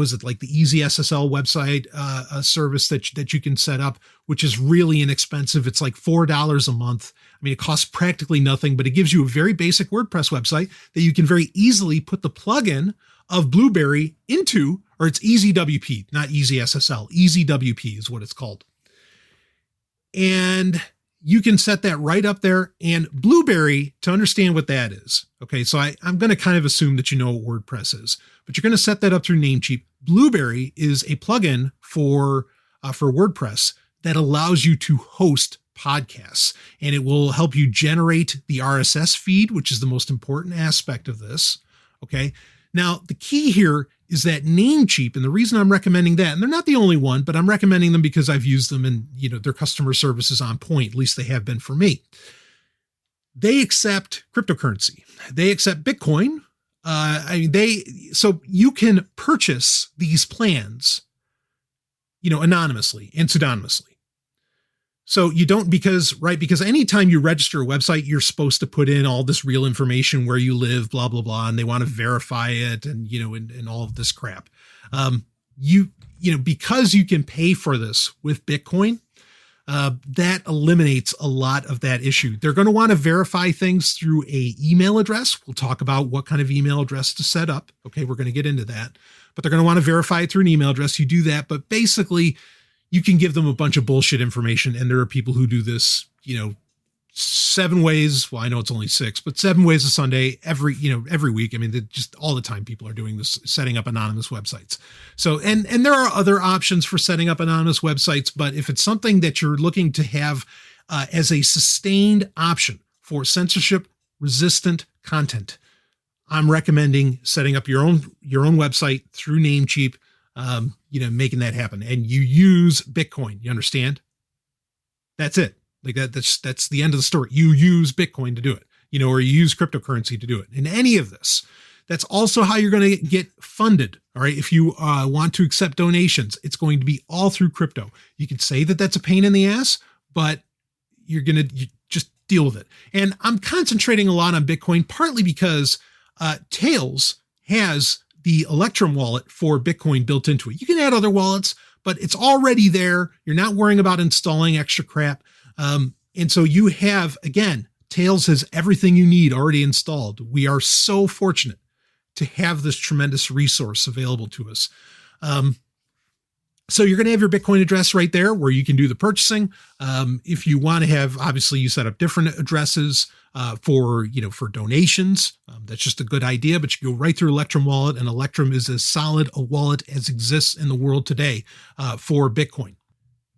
Easy SSL website, a service that you can set up, which is really inexpensive. It's like $4 a month. I mean, it costs practically nothing, but it gives you a very basic WordPress website that you can very easily put the plugin of Blueberry into, or it's EasyWP, not Easy SSL. EasyWP is what it's called. And you can set that right up there. And Blueberry, to understand what that is. Okay, so I'm going to kind of assume that you know what WordPress is, but you're going to set that up through Namecheap. Blueberry is a plugin for WordPress that allows you to host podcasts, and it will help you generate the RSS feed, which is the most important aspect of this. Okay. Now, the key here is that Namecheap, and the reason I'm recommending that, and they're not the only one, but I'm recommending them because I've used them and, their customer service is on point. At least they have been for me. They accept cryptocurrency. They accept Bitcoin. So you can purchase these plans, anonymously and pseudonymously. So you don't, because anytime you register a website, you're supposed to put in all this real information, where you live, blah, blah, blah. And they want to verify it and, and all of this crap. Because you can pay for this with Bitcoin, that eliminates a lot of that issue. They're going to want to verify things through a email address. We'll talk about what kind of email address to set up. Okay. We're going to get into that, but they're going to want to verify it through an email address. You do that, but basically, you can give them a bunch of bullshit information. And there are people who do this, 7 ways. Well, I know it's only 6, but 7 ways a Sunday every week. I mean, just all the time people are doing this, setting up anonymous websites. So, and there are other options for setting up anonymous websites, but if it's something that you're looking to have as a sustained option for censorship resistant content, I'm recommending setting up your own website through Namecheap. making that happen. And you use Bitcoin. You understand? That's it. Like that's the end of the story. You use Bitcoin to do it, or you use cryptocurrency to do it. In any of this, that's also how you're going to get funded. All right. If you want to accept donations, it's going to be all through crypto. You can say that that's a pain in the ass, but you just deal with it. And I'm concentrating a lot on Bitcoin, partly because Tails has the Electrum wallet for Bitcoin built into it. You can add other wallets, but it's already there. You're not worrying about installing extra crap. And so you have, again, Tails has everything you need already installed. We are so fortunate to have this tremendous resource available to us. So you're going to have your Bitcoin address right there where you can do the purchasing. If you want to have, obviously you set up different addresses for donations. That's just a good idea, but you go right through Electrum wallet, and Electrum is as solid a wallet as exists in the world today for Bitcoin.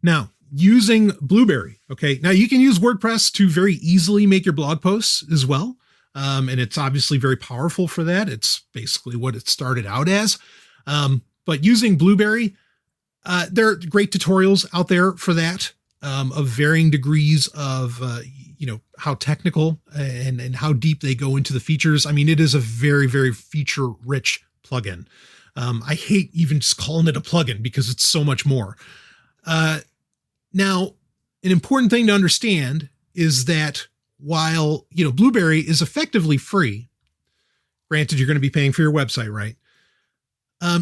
Now, using Blueberry. Okay. Now you can use WordPress to very easily make your blog posts as well. And it's obviously very powerful for that. It's basically what it started out as. But using Blueberry, there are great tutorials out there for that, of varying degrees of, how technical and how deep they go into the features. I mean, it is a very, very feature rich plugin. I hate even just calling it a plugin because it's so much more. Now, an important thing to understand is that while, Blueberry is effectively free, granted, you're going to be paying for your website, right?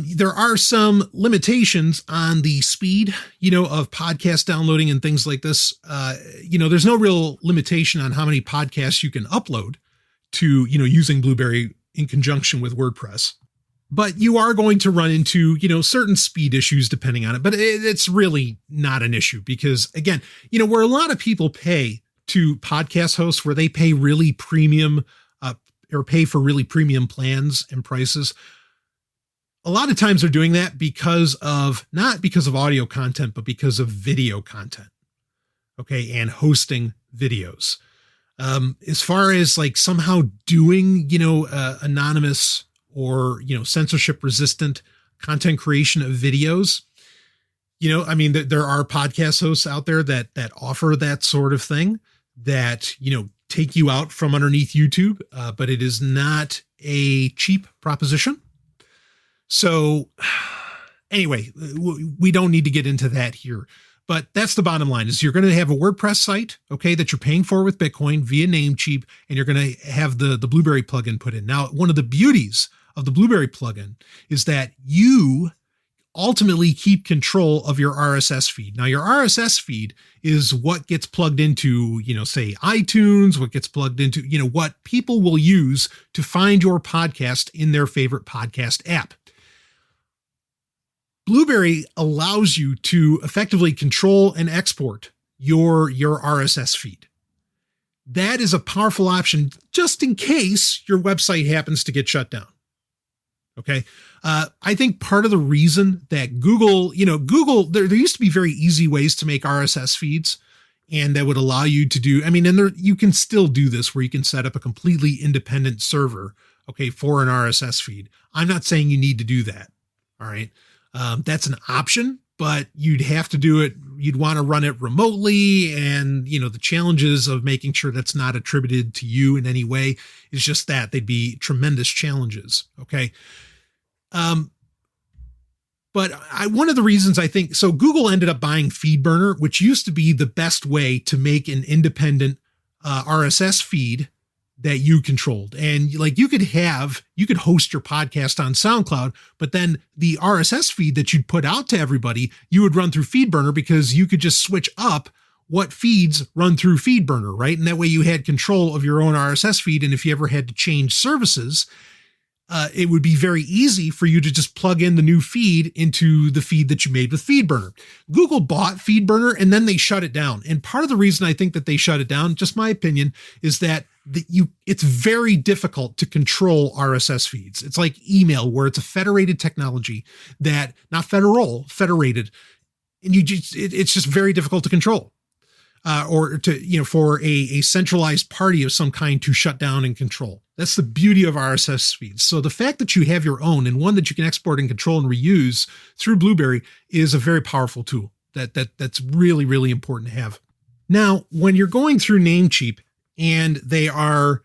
There are some limitations on the speed, of podcast downloading and things like this. There's no real limitation on how many podcasts you can upload to, using Blueberry in conjunction with WordPress. But you are going to run into, certain speed issues depending on it. But it's really not an issue because, again, where a lot of people pay to podcast hosts, where they pay really premium or pay for really premium plans and prices, a lot of times they're doing that not because of audio content, but because of video content. Okay. And hosting videos. As far as like somehow doing, anonymous or, censorship resistant content creation of videos, there are podcast hosts out there that offer that sort of thing that, take you out from underneath YouTube. But it is not a cheap proposition. So anyway, we don't need to get into that here, but that's the bottom line is you're going to have a WordPress site, okay, that you're paying for with Bitcoin via Namecheap, and you're going to have the Blueberry plugin put in. Now, one of the beauties of the Blueberry plugin is that you ultimately keep control of your RSS feed. Now, your RSS feed is what gets plugged into, say iTunes, what gets plugged into, what people will use to find your podcast in their favorite podcast app. Blueberry allows you to effectively control and export your RSS feed. That is a powerful option just in case your website happens to get shut down. Okay. I think part of the reason that Google, there used to be very easy ways to make RSS feeds, and that would allow you to do, you can still do this where you can set up a completely independent server, okay, for an RSS feed. I'm not saying you need to do that. All right. That's an option, but you'd have to do it. You'd want to run it remotely. And, the challenges of making sure that's not attributed to you in any way is just that they'd be tremendous challenges. Okay. But one of the reasons I think, so Google ended up buying FeedBurner, which used to be the best way to make an independent, RSS feed that you controlled. And like you could host your podcast on SoundCloud, but then the RSS feed that you'd put out to everybody, you would run through FeedBurner because you could just switch up what feeds run through FeedBurner, right? And that way you had control of your own RSS feed. And if you ever had to change services, it would be very easy for you to just plug in the new feed into the feed that you made with FeedBurner. Google bought FeedBurner and then they shut it down. And part of the reason I think that they shut it down, just my opinion, is that it's very difficult to control RSS feeds. It's like email, where it's a federated technology that, not federated, and it's just very difficult to control. or to, for a centralized party of some kind to shut down and control. That's the beauty of RSS feeds. So the fact that you have your own and one that you can export and control and reuse through Blueberry is a very powerful tool that's really, really important to have. Now, when you're going through Namecheap and they are,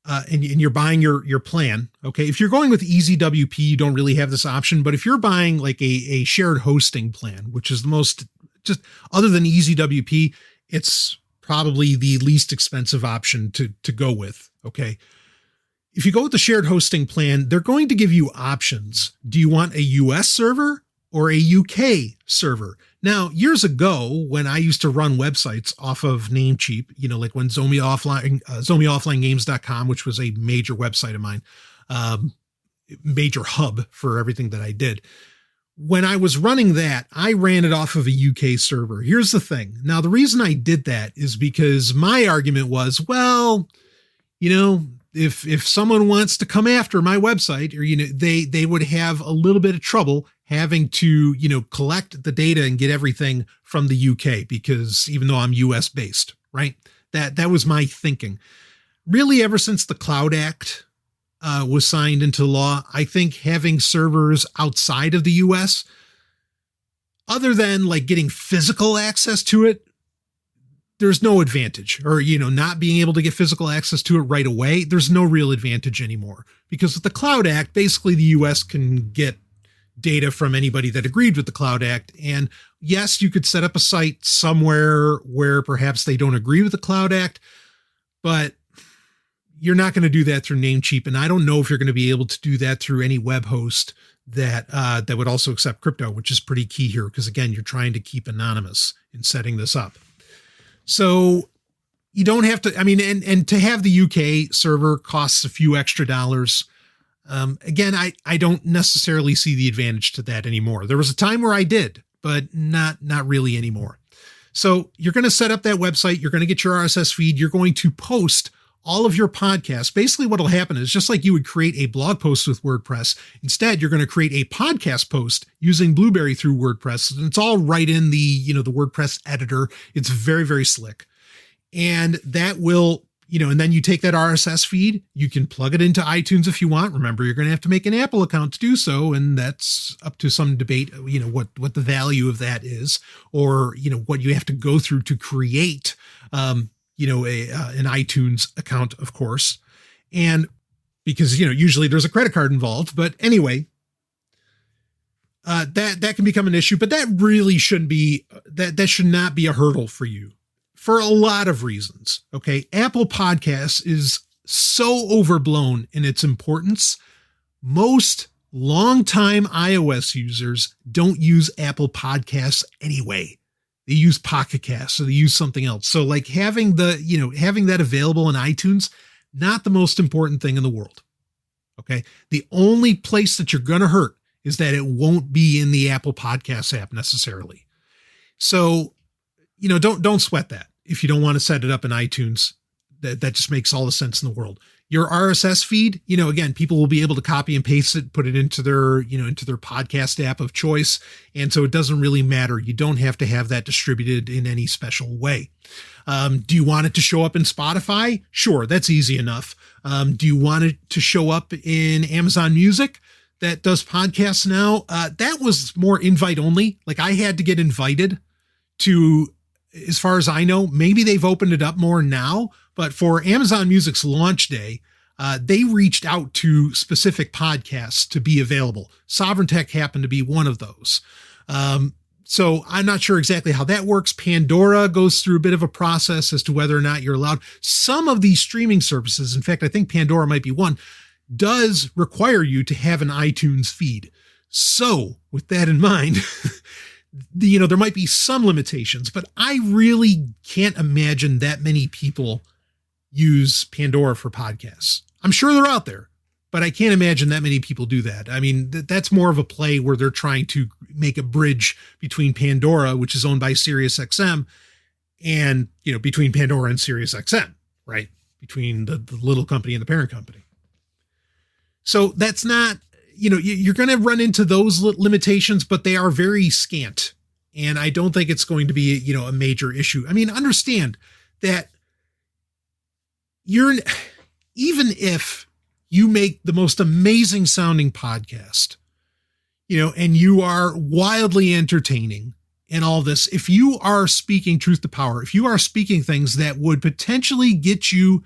and you're buying your plan, okay, if you're going with EasyWP, you don't really have this option, but if you're buying like a shared hosting plan, which is the most, just other than EasyWP, it's probably the least expensive option to go with, okay? If you go with the shared hosting plan, they're going to give you options. Do you want a US server or a UK server? Now, years ago, when I used to run websites off of Namecheap, like when ZombieOfflineGames.com, which was a major website of mine, major hub for everything that I did. When I was running that, I ran it off of a UK server. Here's the thing. Now, the reason I did that is because my argument was, well, if someone wants to come after my website, or, they would have a little bit of trouble having to, collect the data and get everything from the UK, because even though I'm US based, right? That was my thinking. Really, ever since the Cloud Act was signed into law, I think having servers outside of the US, other than like getting physical access to it, there's no advantage, or, not being able to get physical access to it right away. There's no real advantage anymore, because with the Cloud Act, basically the US can get data from anybody that agreed with the Cloud Act. And yes, you could set up a site somewhere where perhaps they don't agree with the Cloud Act, but you're not going to do that through Namecheap. And I don't know if you're going to be able to do that through any web host that would also accept crypto, which is pretty key here. Because again, you're trying to keep anonymous in setting this up. So you don't have to, and to have the UK server costs a few extra dollars. Again, I don't necessarily see the advantage to that anymore. There was a time where I did, but not really anymore. So you're going to set up that website. You're going to get your RSS feed. You're going to post all of your podcasts. Basically what will happen is, just like you would create a blog post with WordPress, instead you're going to create a podcast post using Blueberry through WordPress. And it's all right in the WordPress editor. It's very, very slick. And that will, and then you take that RSS feed, you can plug it into iTunes if you want. Remember, you're going to have to make an Apple account to do so. And that's up to some debate, what the value of that is, or, what you have to go through to create, an iTunes account, of course. And because, usually there's a credit card involved, but anyway, that can become an issue, but that really shouldn't be, that should not be a hurdle for you for a lot of reasons. Okay. Apple Podcasts is so overblown in its importance. Most longtime iOS users don't use Apple Podcasts anyway. They use Pocket Casts, or they use something else. So like having that available in iTunes, not the most important thing in the world. Okay. The only place that you're going to hurt is that it won't be in the Apple Podcasts app necessarily. So, don't sweat that. If you don't want to set it up in iTunes, that just makes all the sense in the world. Your RSS feed, again, people will be able to copy and paste it, put it into their podcast app of choice. And so it doesn't really matter. You don't have to have that distributed in any special way. Do you want it to show up in Spotify? Sure. That's easy enough. Do you want it to show up in Amazon Music that does podcasts now? That was more invite only. Like I had to get invited to, as far as I know, maybe they've opened it up more now, but for Amazon Music's launch day, they reached out to specific podcasts to be available. Sovryn Tech happened to be one of those. So I'm not sure exactly how that works. Pandora goes through a bit of a process as to whether or not you're allowed. Some of these streaming services, in fact, I think Pandora might be one, does require you to have an iTunes feed. So with that in mind, there might be some limitations, but I really can't imagine that many people use Pandora for podcasts. I'm sure they're out there, but I can't imagine that many people do that. I mean, that's more of a play where they're trying to make a bridge between Pandora, which is owned by SiriusXM, and, between Pandora and SiriusXM, right? Between the little company and the parent company. So that's not, you're going to run into those limitations, but they are very scant. And I don't think it's going to be, a major issue. I mean, understand that even if you make the most amazing sounding podcast, and you are wildly entertaining and all this, if you are speaking truth to power, if you are speaking things that would potentially get you,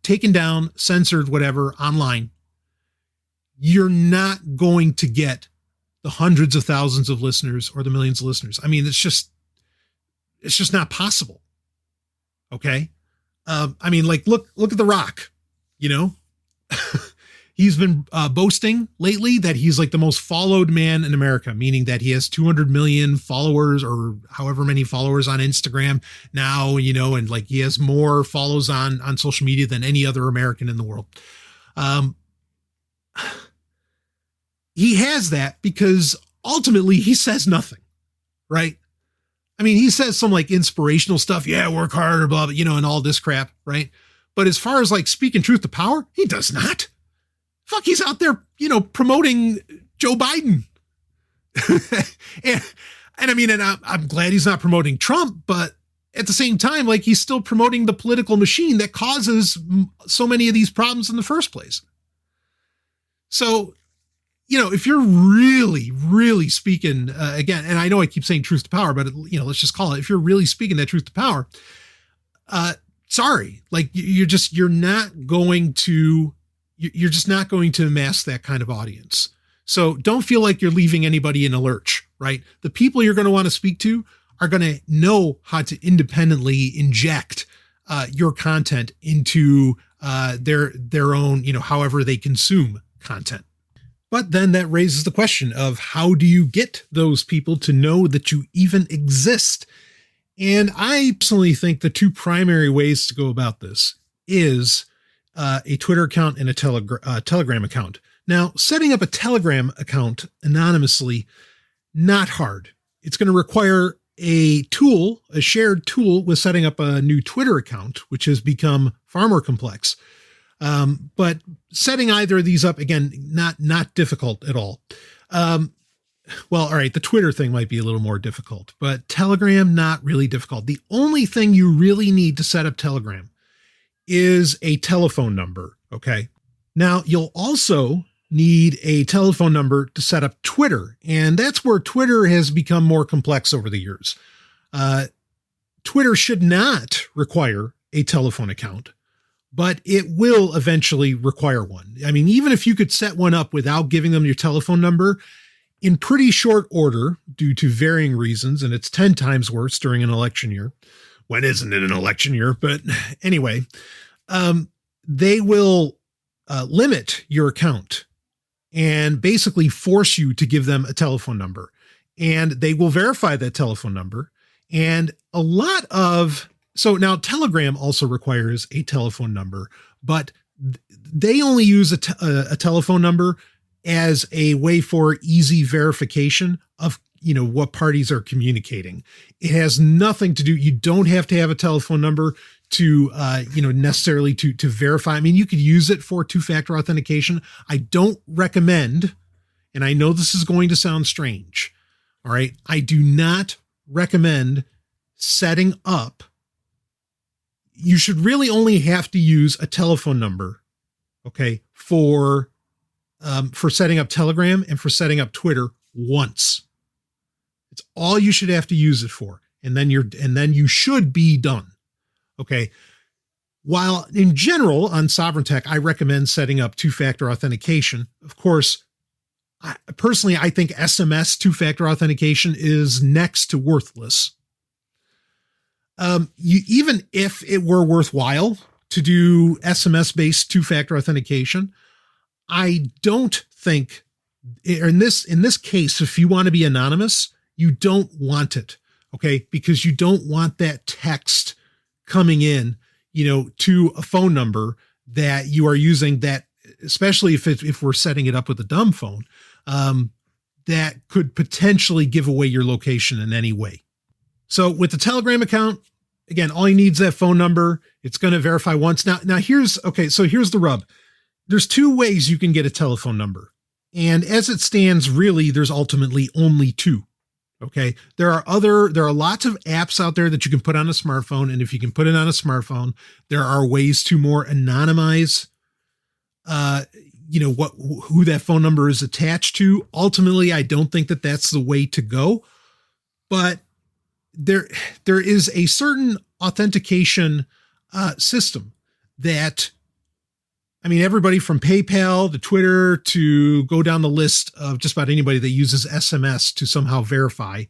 taken down, censored, whatever, online, you're not going to get the hundreds of thousands of listeners or the millions of listeners. I mean, it's just not possible. Okay. I mean, like, look at The Rock, he's been boasting lately that he's like the most followed man in America, meaning that he has 200 million followers or however many followers on Instagram now, and like he has more follows on social media than any other American in the world. He has that because ultimately he says nothing, right? I mean, he says some like inspirational stuff. Yeah, work harder, blah, blah, and all this crap, right? But as far as like speaking truth to power, he does not. Fuck, he's out there, promoting Joe Biden. and I mean, and I'm glad he's not promoting Trump, but at the same time, like he's still promoting the political machine that causes so many of these problems in the first place. So, if you're really, really speaking, again, and I know I keep saying truth to power, but let's just call it, if you're really speaking that truth to power, sorry, like you're just not going to amass that kind of audience. So don't feel like you're leaving anybody in a lurch, right? The people you're going to want to speak to are going to know how to independently inject your content into their own, however they consume content. But then that raises the question of how do you get those people to know that you even exist? And I personally think the two primary ways to go about this is a Twitter account and a Telegram account. Now, setting up a Telegram account anonymously, not hard. It's going to require a shared tool with setting up a new Twitter account, which has become far more complex. But setting either of these up, again, not difficult at all. Well, all right, the Twitter thing might be a little more difficult, but Telegram, not really difficult. The only thing you really need to set up Telegram is a telephone number, okay? Now, you'll also need a telephone number to set up Twitter, and that's where Twitter has become more complex over the years. Twitter should not require a telephone account, but it will eventually require one. I mean, even if you could set one up without giving them your telephone number, in pretty short order, due to varying reasons, and it's 10 times worse during an election year. When isn't it an election year? But anyway, they will limit your account and basically force you to give them a telephone number. And they will verify that telephone number. And so now Telegram also requires a telephone number, but they only use a telephone number as a way for easy verification of, what parties are communicating. It has nothing to do. You don't have to have a telephone number to, necessarily to verify. I mean, you could use it for two-factor authentication. I don't recommend, and I know this is going to sound strange. All right. I do not recommend setting up. You should really only have to use a telephone number. Okay. For setting up Telegram and for setting up Twitter once. It's all you should have to use it for. And then you should be done. Okay. While in general on Sovryn Tech, I recommend setting up two-factor authentication. Of course, I think SMS two-factor authentication is next to worthless. Even if it were worthwhile to do SMS-based two-factor authentication, I don't think, in this case, if you want to be anonymous, you don't want it, okay? Because you don't want that text coming in, to a phone number that you are using, that, especially if we're setting it up with a dumb phone, that could potentially give away your location in any way. So with the Telegram account, again, all you need is that phone number. It's going to verify once. Now here's the rub. There's two ways you can get a telephone number. And as it stands, really, there's ultimately only two. Okay. There are lots of apps out there that you can put on a smartphone. And if you can put it on a smartphone, there are ways to more anonymize, who that phone number is attached to. Ultimately, I don't think that that's the way to go, but there is a certain authentication system that, I mean, everybody from PayPal to Twitter to go down the list of just about anybody that uses SMS to somehow verify,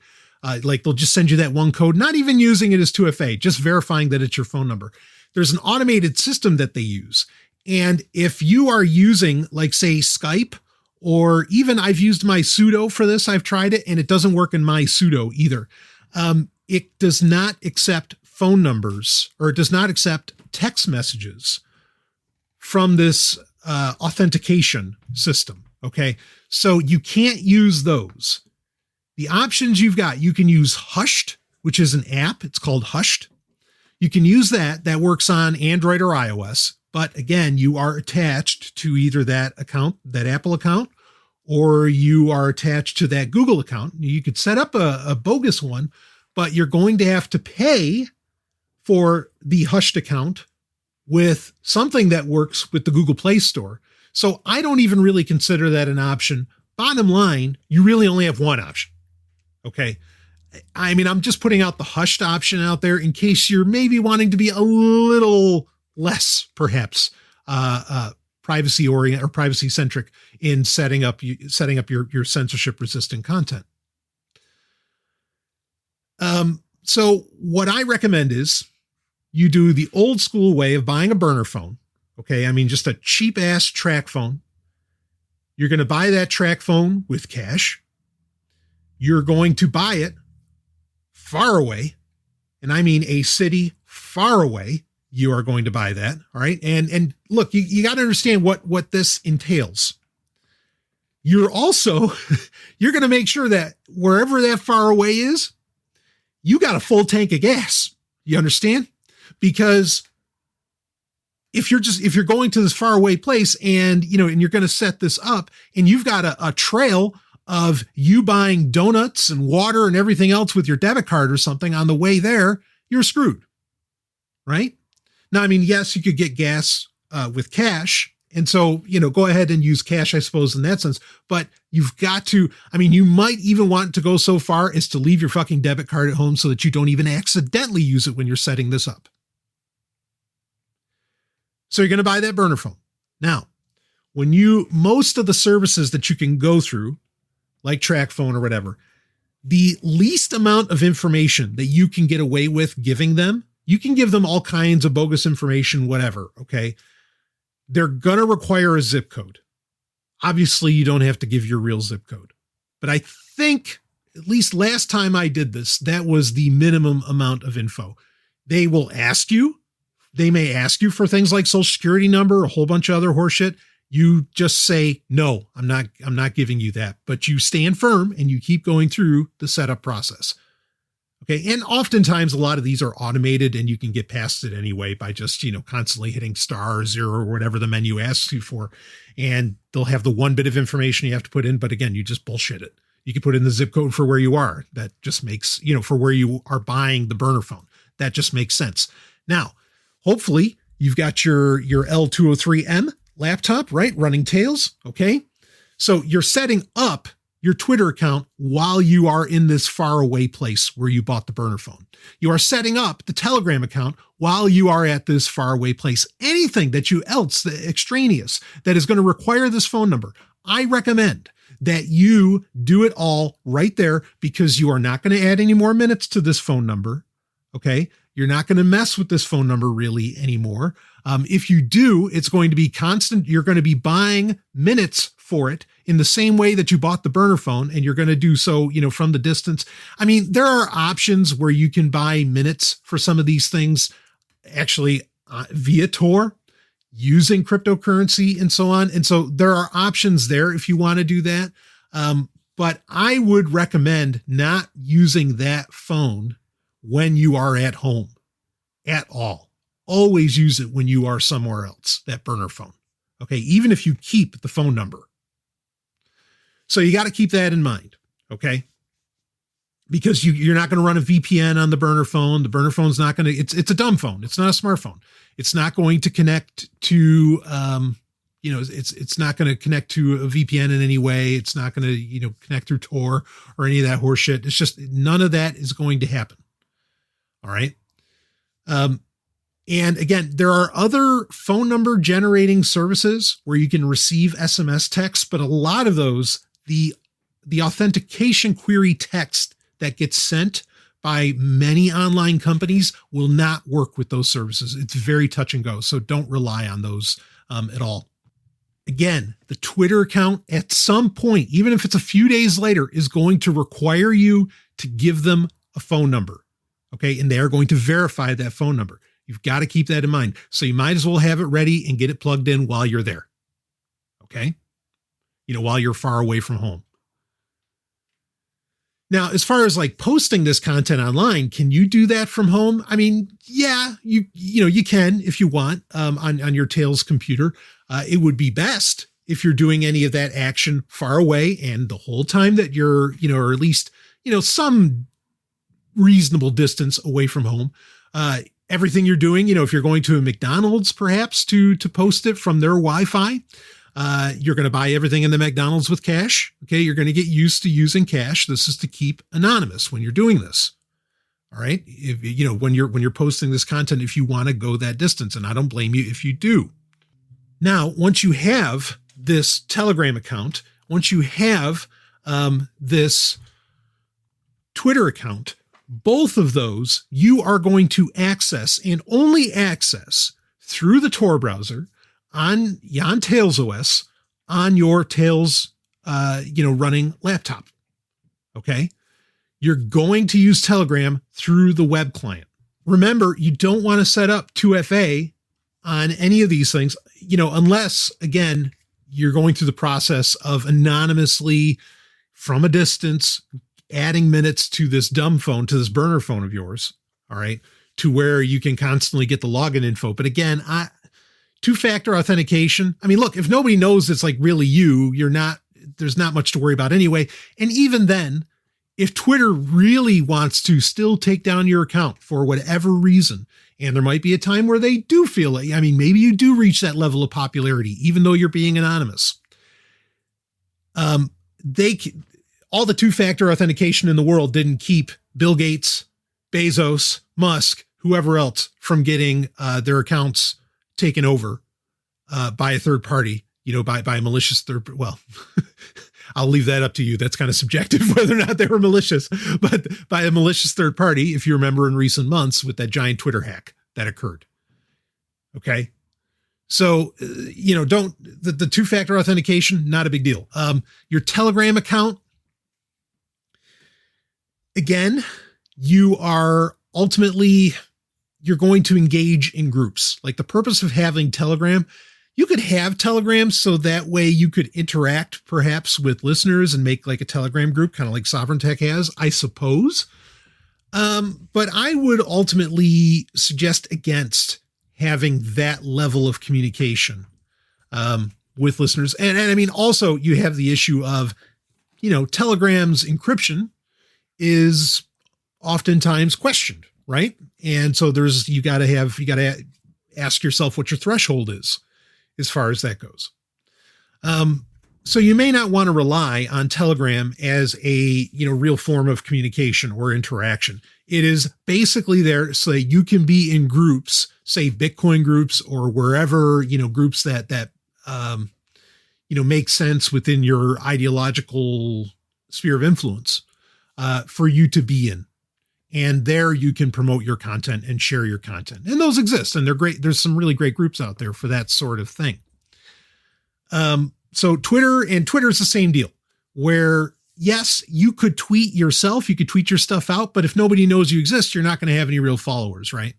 like they'll just send you that one code, not even using it as 2FA, just verifying that it's your phone number. There's an automated system that they use. And if you are using, like, say, Skype, or even I've used my sudo for this, I've tried it and it doesn't work in my sudo either. It does not accept phone numbers, or it does not accept text messages from this authentication system. Okay. So you can't use those. The options you've got, you can use Hushed, which is an app. It's called Hushed. You can use that. That works on Android or iOS. But again, you are attached to either that account, that Apple account, or you are attached to that Google account. You could set up a bogus one, but you're going to have to pay for the Hushed account with something that works with the Google Play Store. So I don't even really consider that an option. Bottom line, you really only have one option. Okay. I mean, I'm just putting out the Hushed option out there in case you're maybe wanting to be a little less, perhaps, privacy oriented or privacy centric in setting up your censorship resistant content. So what I recommend is you do the old school way of buying a burner phone. Okay. I mean, just a cheap ass track phone. You're going to buy that track phone with cash. You're going to buy it far away. And I mean a city far away. You are going to buy that. All right. And look, you got to understand what this entails. You're also, you're going to make sure that wherever that far away is, you got a full tank of gas. You understand? Because if you're going to this far away place and you're going to set this up and you've got a trail of you buying donuts and water and everything else with your debit card or something on the way there, you're screwed. Right? Now, I mean, yes, you could get gas with cash. And so, go ahead and use cash, I suppose, in that sense. But you've got to, I mean, you might even want to go so far as to leave your fucking debit card at home so that you don't even accidentally use it when you're setting this up. So you're going to buy that burner phone. Now, most of the services that you can go through, like TrackPhone or whatever, the least amount of information that you can get away with giving them, you can give them all kinds of bogus information, whatever. Okay. They're going to require a zip code. Obviously, you don't have to give your real zip code, but I think at least last time I did this, that was the minimum amount of info. They may ask you for things like social security number, a whole bunch of other horseshit. You just say, no, I'm not giving you that, but you stand firm and you keep going through the setup process. Okay. And oftentimes a lot of these are automated and you can get past it anyway by just, constantly hitting star or 0 or whatever the menu asks you for. And they'll have the one bit of information you have to put in. But again, you just bullshit it. You can put in the zip code for where you are. That just makes, for where you are buying the burner phone. That just makes sense. Now, hopefully you've got your L203M laptop, right? Running Tails. Okay. So you're setting up your Twitter account while you are in this far away place where you bought the burner phone. You are setting up the Telegram account while you are at this far away place. Anything that extraneous that is going to require this phone number, I recommend that you do it all right there, because you are not going to add any more minutes to this phone number. Okay. You're not going to mess with this phone number really anymore. If you do, it's going to be constant. You're going to be buying minutes for it in the same way that you bought the burner phone, and you're going to do so, from the distance. I mean, there are options where you can buy minutes for some of these things, actually via Tor, using cryptocurrency and so on. And so there are options there if you want to do that. But I would recommend not using that phone when you are at home at all. Always use it when you are somewhere else, that burner phone. Okay. Even if you keep the phone number. So you got to keep that in mind. Okay. because you're not going to run a VPN on the burner phone. The burner phone's not going to, it's a dumb phone. It's not a smartphone. It's not going to connect to, it's not going to connect to a VPN in any way. It's not going to, connect through Tor or any of that horse shit. It's just, none of that is going to happen. All right. And again, there are other phone number generating services where you can receive SMS texts, but a lot of those, the authentication query text that gets sent by many online companies will not work with those services. It's very touch and go. So don't rely on those at all. Again, the Twitter account at some point, even if it's a few days later, is going to require you to give them a phone number. Okay. And they are going to verify that phone number. You've got to keep that in mind. So you might as well have it ready and get it plugged in while you're there. Okay. While you're far away from home. Now, as far as like posting this content online, can you do that from home? I mean, yeah, you can if you want on your Tails computer. It would be best if you're doing any of that action far away and the whole time that you're, or at least, some reasonable distance away from home. Everything you're doing, if you're going to a McDonald's, perhaps to post it from their Wi-Fi, you're going to buy everything in the McDonald's with cash. Okay. You're going to get used to using cash. This is to keep anonymous when you're doing this. All right. If, when you're posting this content, if you want to go that distance, and I don't blame you if you do. Now, once you have this Telegram account, once you have this Twitter account, both of those you are going to access and only access through the Tor browser on Tails OS on your Tails, running laptop. Okay. You're going to use Telegram through the web client. Remember, you don't want to set up 2FA on any of these things, unless, again, you're going through the process of anonymously from a distance, adding minutes to this dumb phone, to this burner phone of yours. All right. To where you can constantly get the login info. But again, two-factor authentication. I mean, look, if nobody knows it's like really there's not much to worry about anyway. And even then, if Twitter really wants to still take down your account for whatever reason, and there might be a time where they do feel it. I mean, maybe you do reach that level of popularity, even though you're being anonymous. All the two-factor authentication in the world didn't keep Bill Gates, Bezos, Musk, whoever else from getting their accounts taken over by a third party, by a malicious third. Well, I'll leave that up to you. That's kind of subjective whether or not they were malicious, but by a malicious third party, if you remember in recent months with that giant Twitter hack that occurred. Okay. So, the two-factor authentication, not a big deal. Your Telegram account, again, you're going to engage in groups. Like the purpose of having Telegram, you could have Telegram so that way you could interact perhaps with listeners and make like a Telegram group, kind of like Sovryn Tech has, I suppose. But I would ultimately suggest against having that level of communication with listeners. And I mean, also you have the issue of, Telegram's encryption is oftentimes questioned, right? And so you got to ask yourself what your threshold is as far as that goes. So you may not want to rely on Telegram as a, real form of communication or interaction. It is basically there so that you can be in groups, say Bitcoin groups or wherever, groups that make sense within your ideological sphere of influence, for you to be in. And there you can promote your content and share your content. And those exist and they're great. There's some really great groups out there for that sort of thing. So Twitter is the same deal where, yes, you could tweet yourself, you could tweet your stuff out, but if nobody knows you exist, you're not going to have any real followers, right?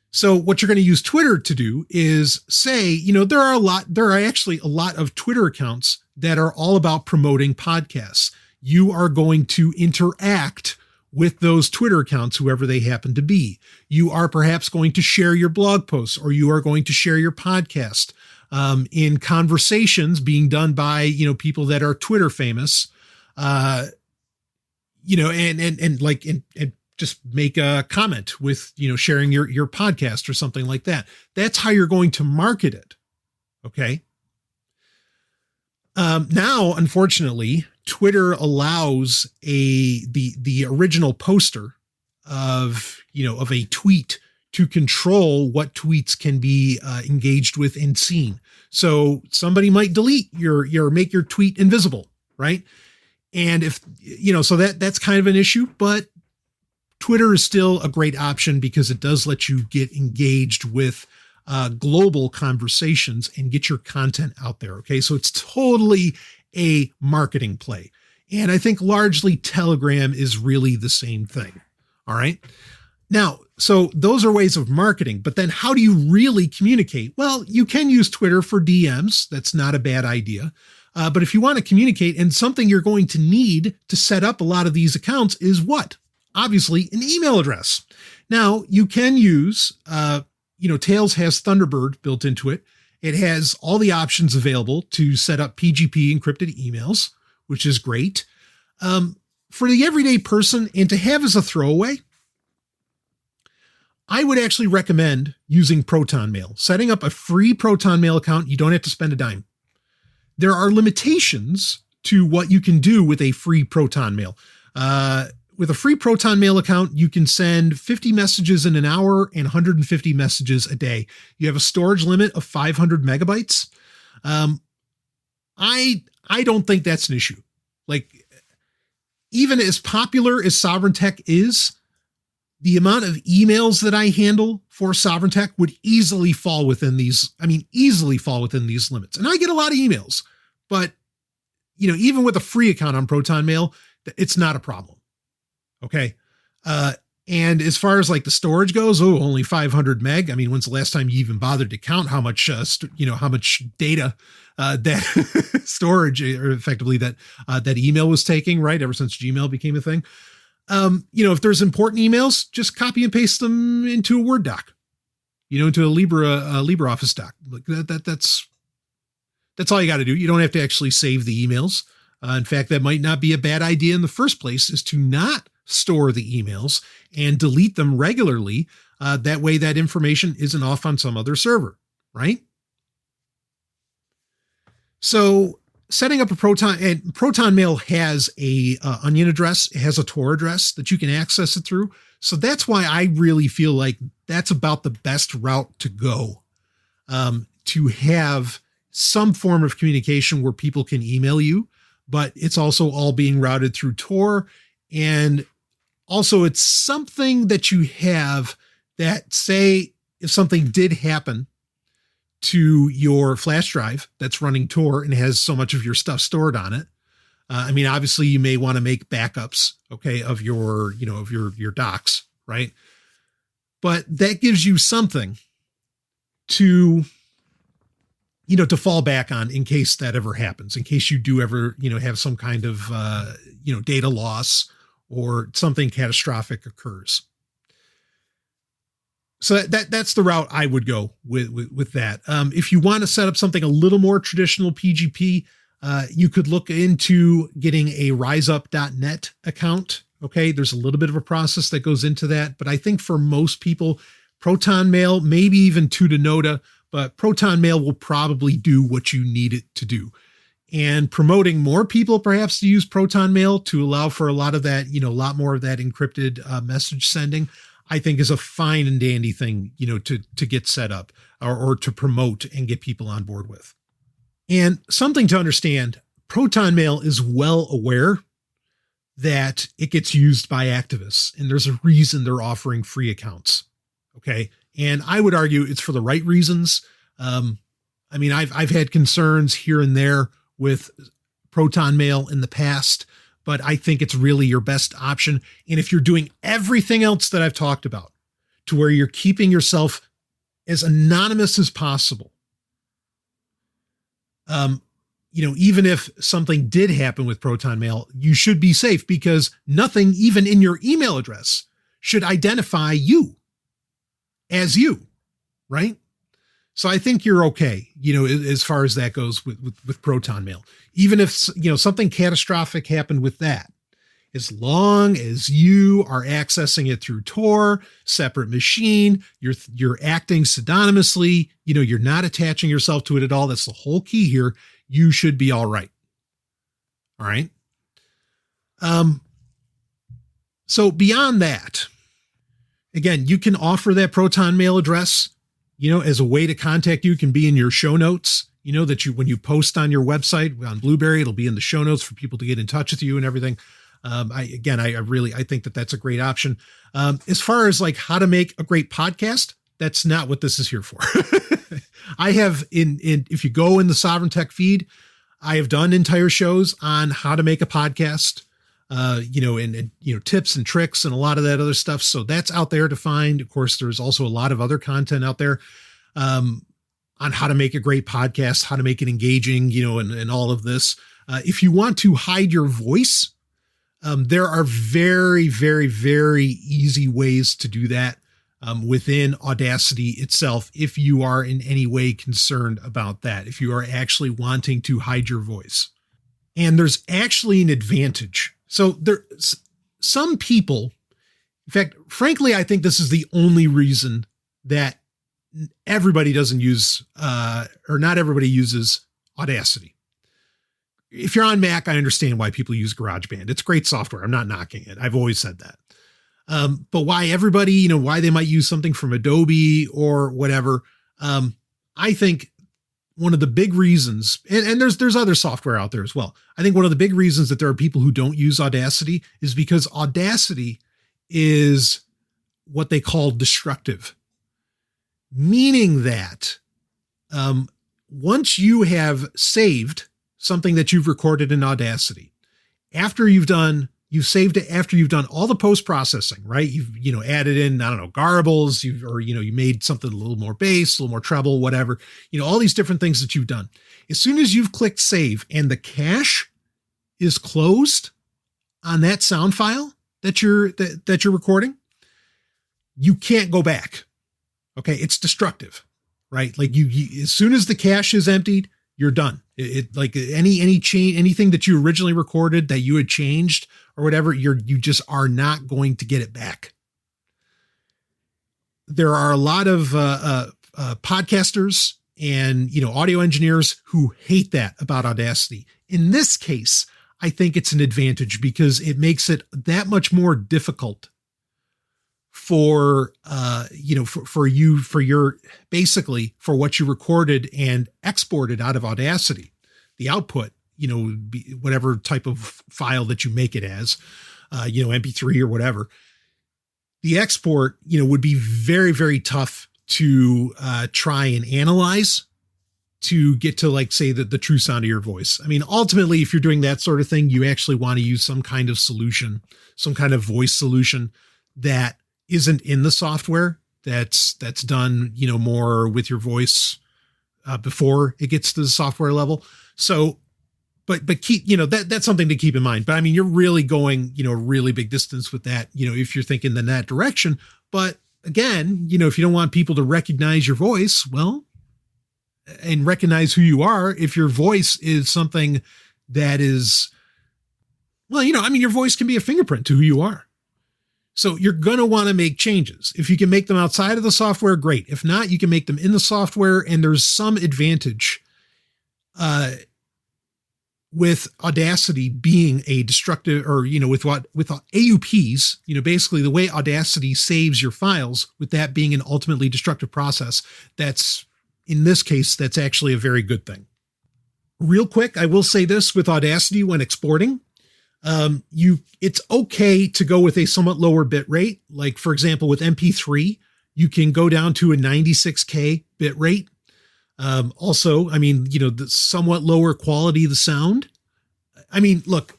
So what you're going to use Twitter to do is say, there are actually a lot of Twitter accounts that are all about promoting podcasts. You are going to interact with those Twitter accounts, whoever they happen to be. You are perhaps going to share your blog posts or you are going to share your podcast in conversations being done by, people that are Twitter famous. and just make a comment with, sharing your podcast or something like that. That's how you're going to market it. Okay. Now, unfortunately, Twitter allows the original poster of a tweet to control what tweets can be engaged with and seen. So somebody might delete make your tweet invisible, right? And if, so that's kind of an issue, but Twitter is still a great option because it does let you get engaged with global conversations and get your content out there. Okay. So it's totally a marketing play. And I think largely Telegram is really the same thing. All right. Now, so those are ways of marketing, but then how do you really communicate? Well, you can use Twitter for DMs. That's not a bad idea. But if you want to communicate, and something you're going to need to set up a lot of these accounts is what? Obviously, an email address. Now, you can use, Tails has Thunderbird built into it. It has all the options available to set up PGP encrypted emails, which is great. For the everyday person and to have as a throwaway, I would actually recommend using Proton Mail. Setting up a free Proton Mail account, you don't have to spend a dime. There are limitations to what you can do with a free Proton Mail. With a free Proton Mail account, you can send 50 messages in an hour and 150 messages a day. You have a storage limit of 500 megabytes. I don't think that's an issue. Like, even as popular as Sovryn Tech is, the amount of emails that I handle for Sovryn Tech would easily fall within these limits. And I get a lot of emails, but even with a free account on Proton Mail, it's not a problem. Okay. And as far as like the storage goes, only 500 meg. I mean, when's the last time you even bothered to count how much, how much data, that storage, or effectively that email was taking, right? Ever since Gmail became a thing. If there's important emails, just copy and paste them into a Word doc, into a LibreOffice doc. Like that's all you got to do. You don't have to actually save the emails. In fact, that might not be a bad idea in the first place, is to not store the emails and delete them regularly. That way that information isn't off on some other server, right? So setting up a Proton Mail has a onion address. It has a Tor address that you can access it through. So that's why I really feel like that's about the best route to go, to have some form of communication where people can email you, but it's also all being routed through Tor. And also it's something that you have that, say, if something did happen to your flash drive that's running Tor and has so much of your stuff stored on it. Obviously you may want to make backups, okay, of your docs, right? But that gives you something to fall back on in case that ever happens, in case you do ever, have some kind of, data loss or something catastrophic occurs. So that's the route I would go with that. If you want to set up something a little more traditional PGP, you could look into getting a riseup.net account. Okay. There's a little bit of a process that goes into that, but I think for most people, Proton Mail, maybe even Tutanota, but Proton Mail will probably do what you need it to do. And promoting more people perhaps to use Proton Mail to allow for a lot of that, a lot more of that encrypted message sending, I think is a fine and dandy thing, to get set up or to promote and get people on board with. And something to understand, Proton Mail is well aware that it gets used by activists, and there's a reason they're offering free accounts. Okay. And I would argue it's for the right reasons. I've had concerns here and there with Proton Mail in the past, but I think it's really your best option. And if you're doing everything else that I've talked about to where you're keeping yourself as anonymous as possible, even if something did happen with Proton Mail, you should be safe because nothing, even in your email address, should identify you as you, right? So I think you're okay, as far as that goes with Proton Mail. Even if, something catastrophic happened with that, as long as you are accessing it through Tor, separate machine, you're acting pseudonymously, you're not attaching yourself to it at all. That's the whole key here. You should be all right. All right. So beyond that, again, you can offer that Proton mail address, as a way to contact you. It can be in your show notes, that when you post on your website on Blueberry, it'll be in the show notes for people to get in touch with you and everything. I think that that's a great option. As far as like how to make a great podcast, that's not what this is here for. I have if you go in the Sovryn Tech feed, I have done entire shows on how to make a podcast, and tips and tricks and a lot of that other stuff. So that's out there to find. Of course, there's also a lot of other content out there, on how to make a great podcast, how to make it engaging, and all of this. If you want to hide your voice, there are very, very, very easy ways to do that, within Audacity itself. If you are in any way concerned about that, if you are actually wanting to hide your voice, and there's actually an advantage. So there's some people, in fact, frankly, I think this is the only reason that everybody doesn't use, or not everybody uses Audacity. If you're on Mac, I understand why people use GarageBand. It's great software. I'm not knocking it. I've always said that. But why everybody, why they might use something from Adobe or whatever. I think one of the big reasons, and there's other software out there as well. I think one of the big reasons that there are people who don't use Audacity is because Audacity is what they call destructive, meaning that, once you have saved something that you've recorded in Audacity, you've saved it after you've done all the post-processing, right? You've, added in, garbles, you made something a little more bass, a little more treble, whatever, all these different things that you've done. As soon as you've clicked save and the cache is closed on that sound file that you're recording, you can't go back. Okay. It's destructive, right? Like you as soon as the cache is emptied, you're done. It like any change, anything that you originally recorded that you had changed or whatever, you just are not going to get it back. There are a lot of podcasters and audio engineers who hate that about Audacity. In this case, I think it's an advantage because it makes it that much more difficult for what you recorded and exported out of Audacity, the output, whatever type of file that you make it as, MP3 or whatever, the export, would be very, very tough to try and analyze to get to, like, say, the true sound of your voice. I mean, ultimately, if you're doing that sort of thing, you actually want to use some kind of solution, some kind of voice solution that isn't in the software, that's done, more with your voice before it gets to the software level. So, but keep, that's something to keep in mind. But I mean, you're really going, a really big distance with that, if you're thinking in that direction. But again, if you don't want people to recognize your voice, and recognize who you are, if your voice is something that is, your voice can be a fingerprint to who you are. So you're going to want to make changes. If you can make them outside of the software, great. If not, you can make them in the software, and there's some advantage with Audacity being a destructive, or, with AUPs, basically the way Audacity saves your files, with that being an ultimately destructive process, that's, in this case, that's actually a very good thing. Real quick, I will say this with Audacity when exporting. It's okay to go with a somewhat lower bit rate. Like, for example, with MP3, you can go down to a 96K bit rate. Also, the somewhat lower quality of the sound. Look,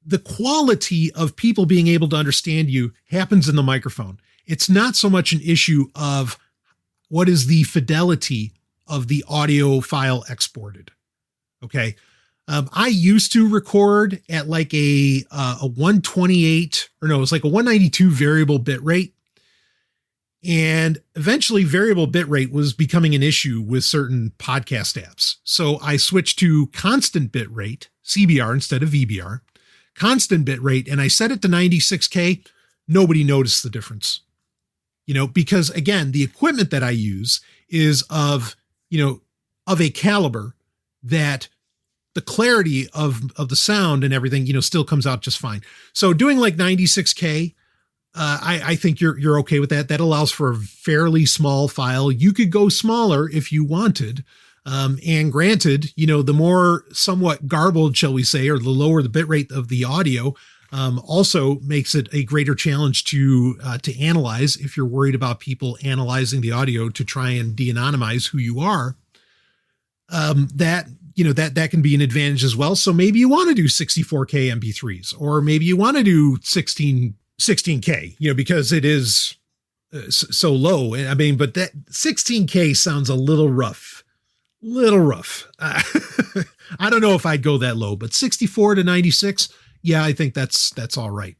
the quality of people being able to understand you happens in the microphone. It's not so much an issue of what is the fidelity of the audio file exported. Okay. I used to record at like a 128, or no, it was like a 192 variable bit rate. And eventually variable bit rate was becoming an issue with certain podcast apps. So I switched to constant bit rate, CBR instead of VBR, constant bit rate and I set it to 96K, nobody noticed the difference. Because again, the equipment that I use is of a caliber that the clarity of the sound and everything, still comes out just fine. So doing like 96K, I think you're okay with that. That allows for a fairly small file. You could go smaller if you wanted. And granted, the more somewhat garbled, shall we say, or the lower the bitrate of the audio, also makes it a greater challenge to analyze if you're worried about people analyzing the audio to try and de-anonymize who you are. That can be an advantage as well. So maybe you want to do 64K MP3s, or maybe you want to do 16K, because it is so low. I mean, but that 16K sounds a little rough. I don't know if I'd go that low, but 64 to 96. Yeah, I think that's all right.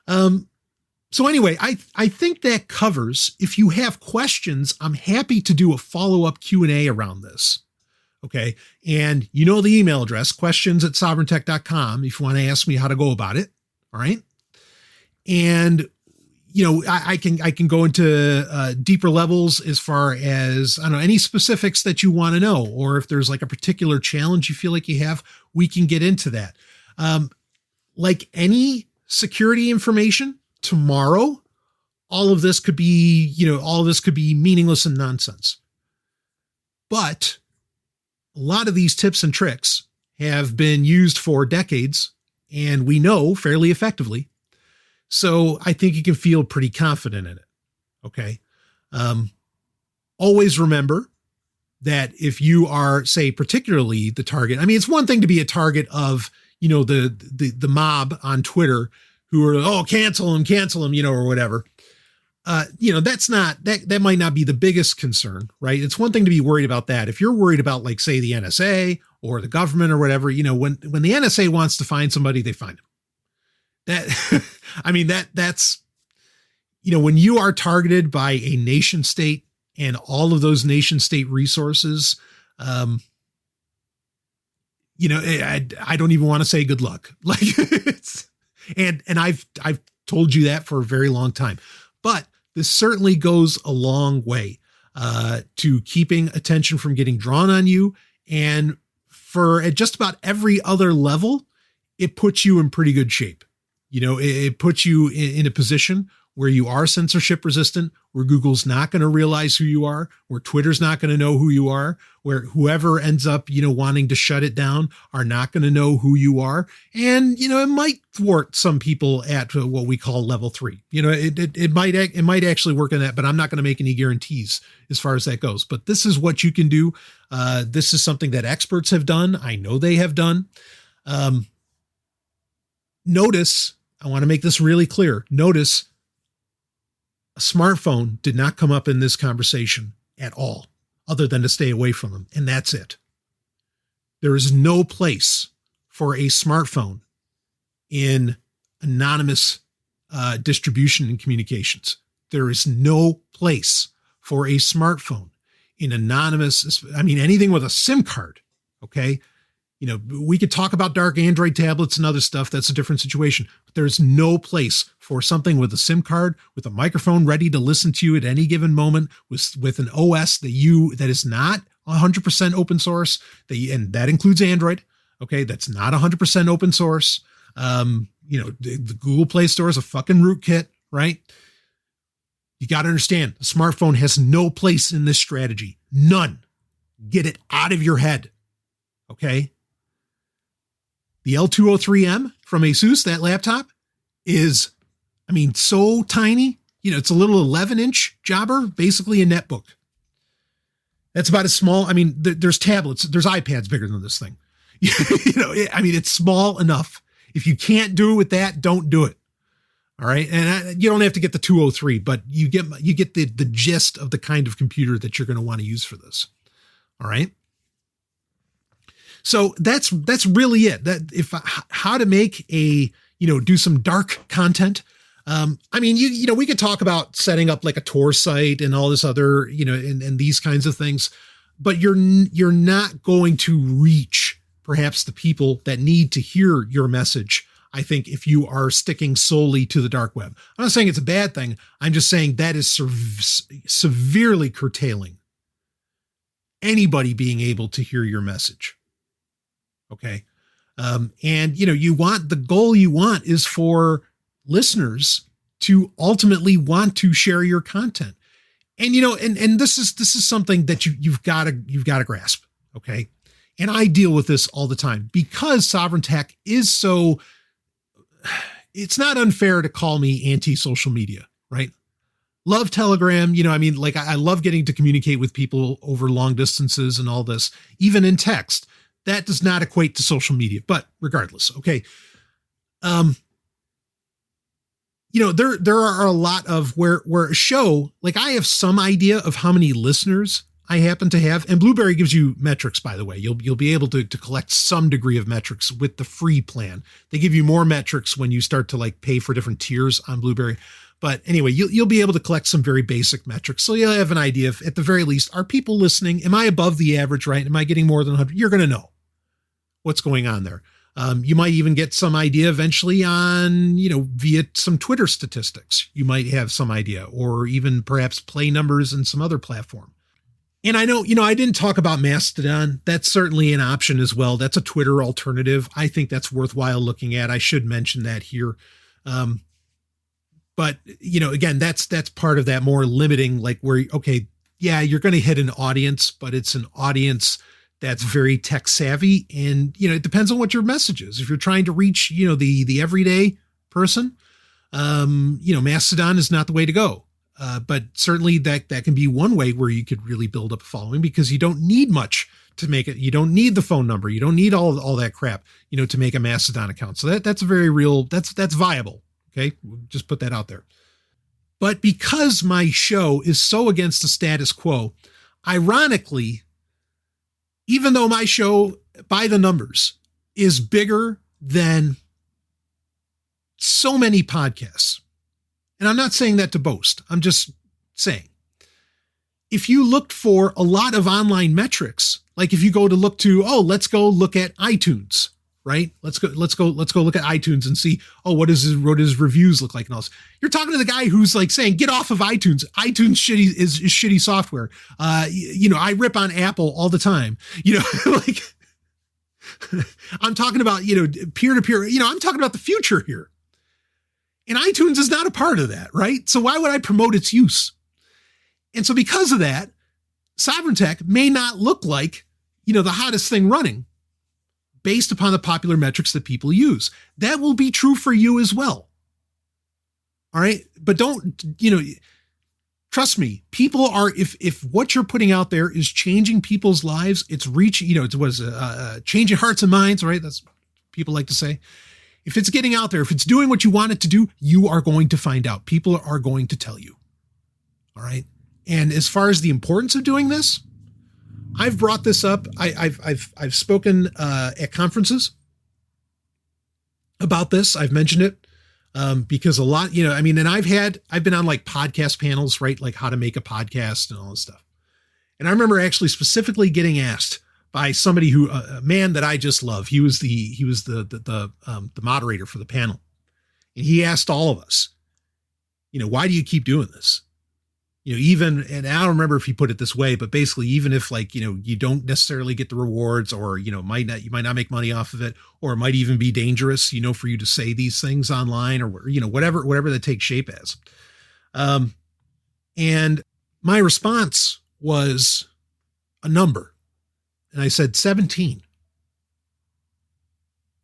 So anyway, I think that covers. If you have questions, I'm happy to do a follow-up Q&A around this. Okay. And the email address, questions@sovryntech.com, if you want to ask me how to go about it. All right. And, I can go into deeper levels as far as, any specifics that you want to know, or if there's like a particular challenge you feel like you have, we can get into that. Like any security information, tomorrow, all of this could be meaningless and nonsense. But a lot of these tips and tricks have been used for decades, and we know fairly effectively. So I think you can feel pretty confident in it. Okay. Always remember that if you are, say, particularly the target, it's one thing to be a target of, the mob on Twitter who are, cancel him, or whatever. That might not be the biggest concern, right? It's one thing to be worried about that. If you're worried about, like, say, the NSA or the government or whatever, when the NSA wants to find somebody, they find them. That's, when you are targeted by a nation state and all of those nation state resources, I don't even want to say good luck. Like, and I've told you that for a very long time, but this certainly goes a long way to keeping attention from getting drawn on you. And at just about every other level, it puts you in pretty good shape. It puts you in a position where you are censorship resistant, where Google's not going to realize who you are, where Twitter's not going to know who you are, where whoever ends up, wanting to shut it down are not going to know who you are. And, it might thwart some people at what we call level 3. It might actually work on that, but I'm not going to make any guarantees as far as that goes. But this is what you can do. This is something that experts have done. I know they have done. Notice, I want to make this really clear. Notice a smartphone did not come up in this conversation at all, other than to stay away from them. And that's it. There is no place for a smartphone in anonymous distribution and communications. There is no place for a smartphone in anonymous, anything with a SIM card. Okay. We could talk about dark Android tablets and other stuff. That's a different situation. But there's no place for something with a SIM card, with a microphone ready to listen to you at any given moment, with an OS that is not 100% open source, and that includes Android. Okay, that's not 100% open source. The Google Play Store is a fucking rootkit, right? You got to understand, a smartphone has no place in this strategy. None. Get it out of your head. Okay. The L203M from Asus, that laptop, is, so tiny. It's a little 11-inch jobber, basically a netbook. That's about as small. There's tablets, there's iPads bigger than this thing. It's small enough. If you can't do it with that, don't do it. All right. And you don't have to get the 203, but you get the gist of the kind of computer that you're going to want to use for this. All right. So that's really it. How to make do some dark content. We could talk about setting up like a Tor site and all this other, and these kinds of things, but you're not going to reach perhaps the people that need to hear your message I think if you are sticking solely to the dark web. I'm not saying it's a bad thing. I'm just saying that is severely curtailing anybody being able to hear your message. Okay. And the goal you want is for listeners to ultimately want to share your content. And, and this is something that you've got to grasp. Okay. And I deal with this all the time because Sovryn Tech is so, it's not unfair to call me anti-social media, right? Love Telegram, I love getting to communicate with people over long distances and all this, even in text. That does not equate to social media, but regardless, okay. There are a lot of where a show, like I have some idea of how many listeners I happen to have, and Blueberry gives you metrics, by the way. You'll be able to collect some degree of metrics with the free plan. They give you more metrics when you start to pay for different tiers on Blueberry. But anyway, you'll be able to collect some very basic metrics. So you'll have an idea of, at the very least, are people listening? Am I above the average, right? Am I getting more than 100? You're going to know what's going on there. You might even get some idea eventually on, via some Twitter statistics. You might have some idea, or even perhaps play numbers in some other platform. And I know, I didn't talk about Mastodon. That's certainly an option as well. That's a Twitter alternative. I think that's worthwhile looking at. I should mention that here. But, again, that's part of that more limiting, where, okay, yeah, you're going to hit an audience, but it's an audience that's very tech savvy. And, it depends on what your message is. If you're trying to reach, the everyday person, Mastodon is not the way to go. But certainly that can be one way where you could really build up a following, because you don't need much to make it. You don't need the phone number. You don't need all that crap, to make a Mastodon account. So that's a very real, that's viable. Okay. We'll just put that out there. But because my show is so against the status quo, ironically, even though my show by the numbers is bigger than so many podcasts, and I'm not saying that to boast, I'm just saying, if you looked for a lot of online metrics, like if you go to look to, let's go look at iTunes, right? Let's go look at iTunes and see, what does his reviews look like and all this. You're talking to the guy who's saying, get off of iTunes. iTunes is shitty software. I rip on Apple all the time, I'm talking about, peer-to-peer, I'm talking about the future here. And iTunes is not a part of that, right? So why would I promote its use? And so because of that, Sovryn Tech may not look like, the hottest thing running based upon the popular metrics that people use. That will be true for you as well. All right. But don't, trust me, people are, if what you're putting out there is changing people's lives, it's reaching, changing hearts and minds, right? That's what people like to say. If it's getting out there, if it's doing what you want it to do, you are going to find out. People are going to tell you. All right. And as far as the importance of doing this, I've brought this up. I've spoken at conferences about this. I've mentioned it because a lot, and I've been on podcast panels, right? Like how to make a podcast and all this stuff. And I remember actually specifically getting asked by somebody who, a man that I just love. He was the moderator for the panel. And he asked all of us, why do you keep doing this? And I don't remember if he put it this way, but basically, even if you don't necessarily get the rewards, or, you might not make money off of it, or it might even be dangerous, for you to say these things online, or, whatever that takes shape as. And my response was a number. And I said 17.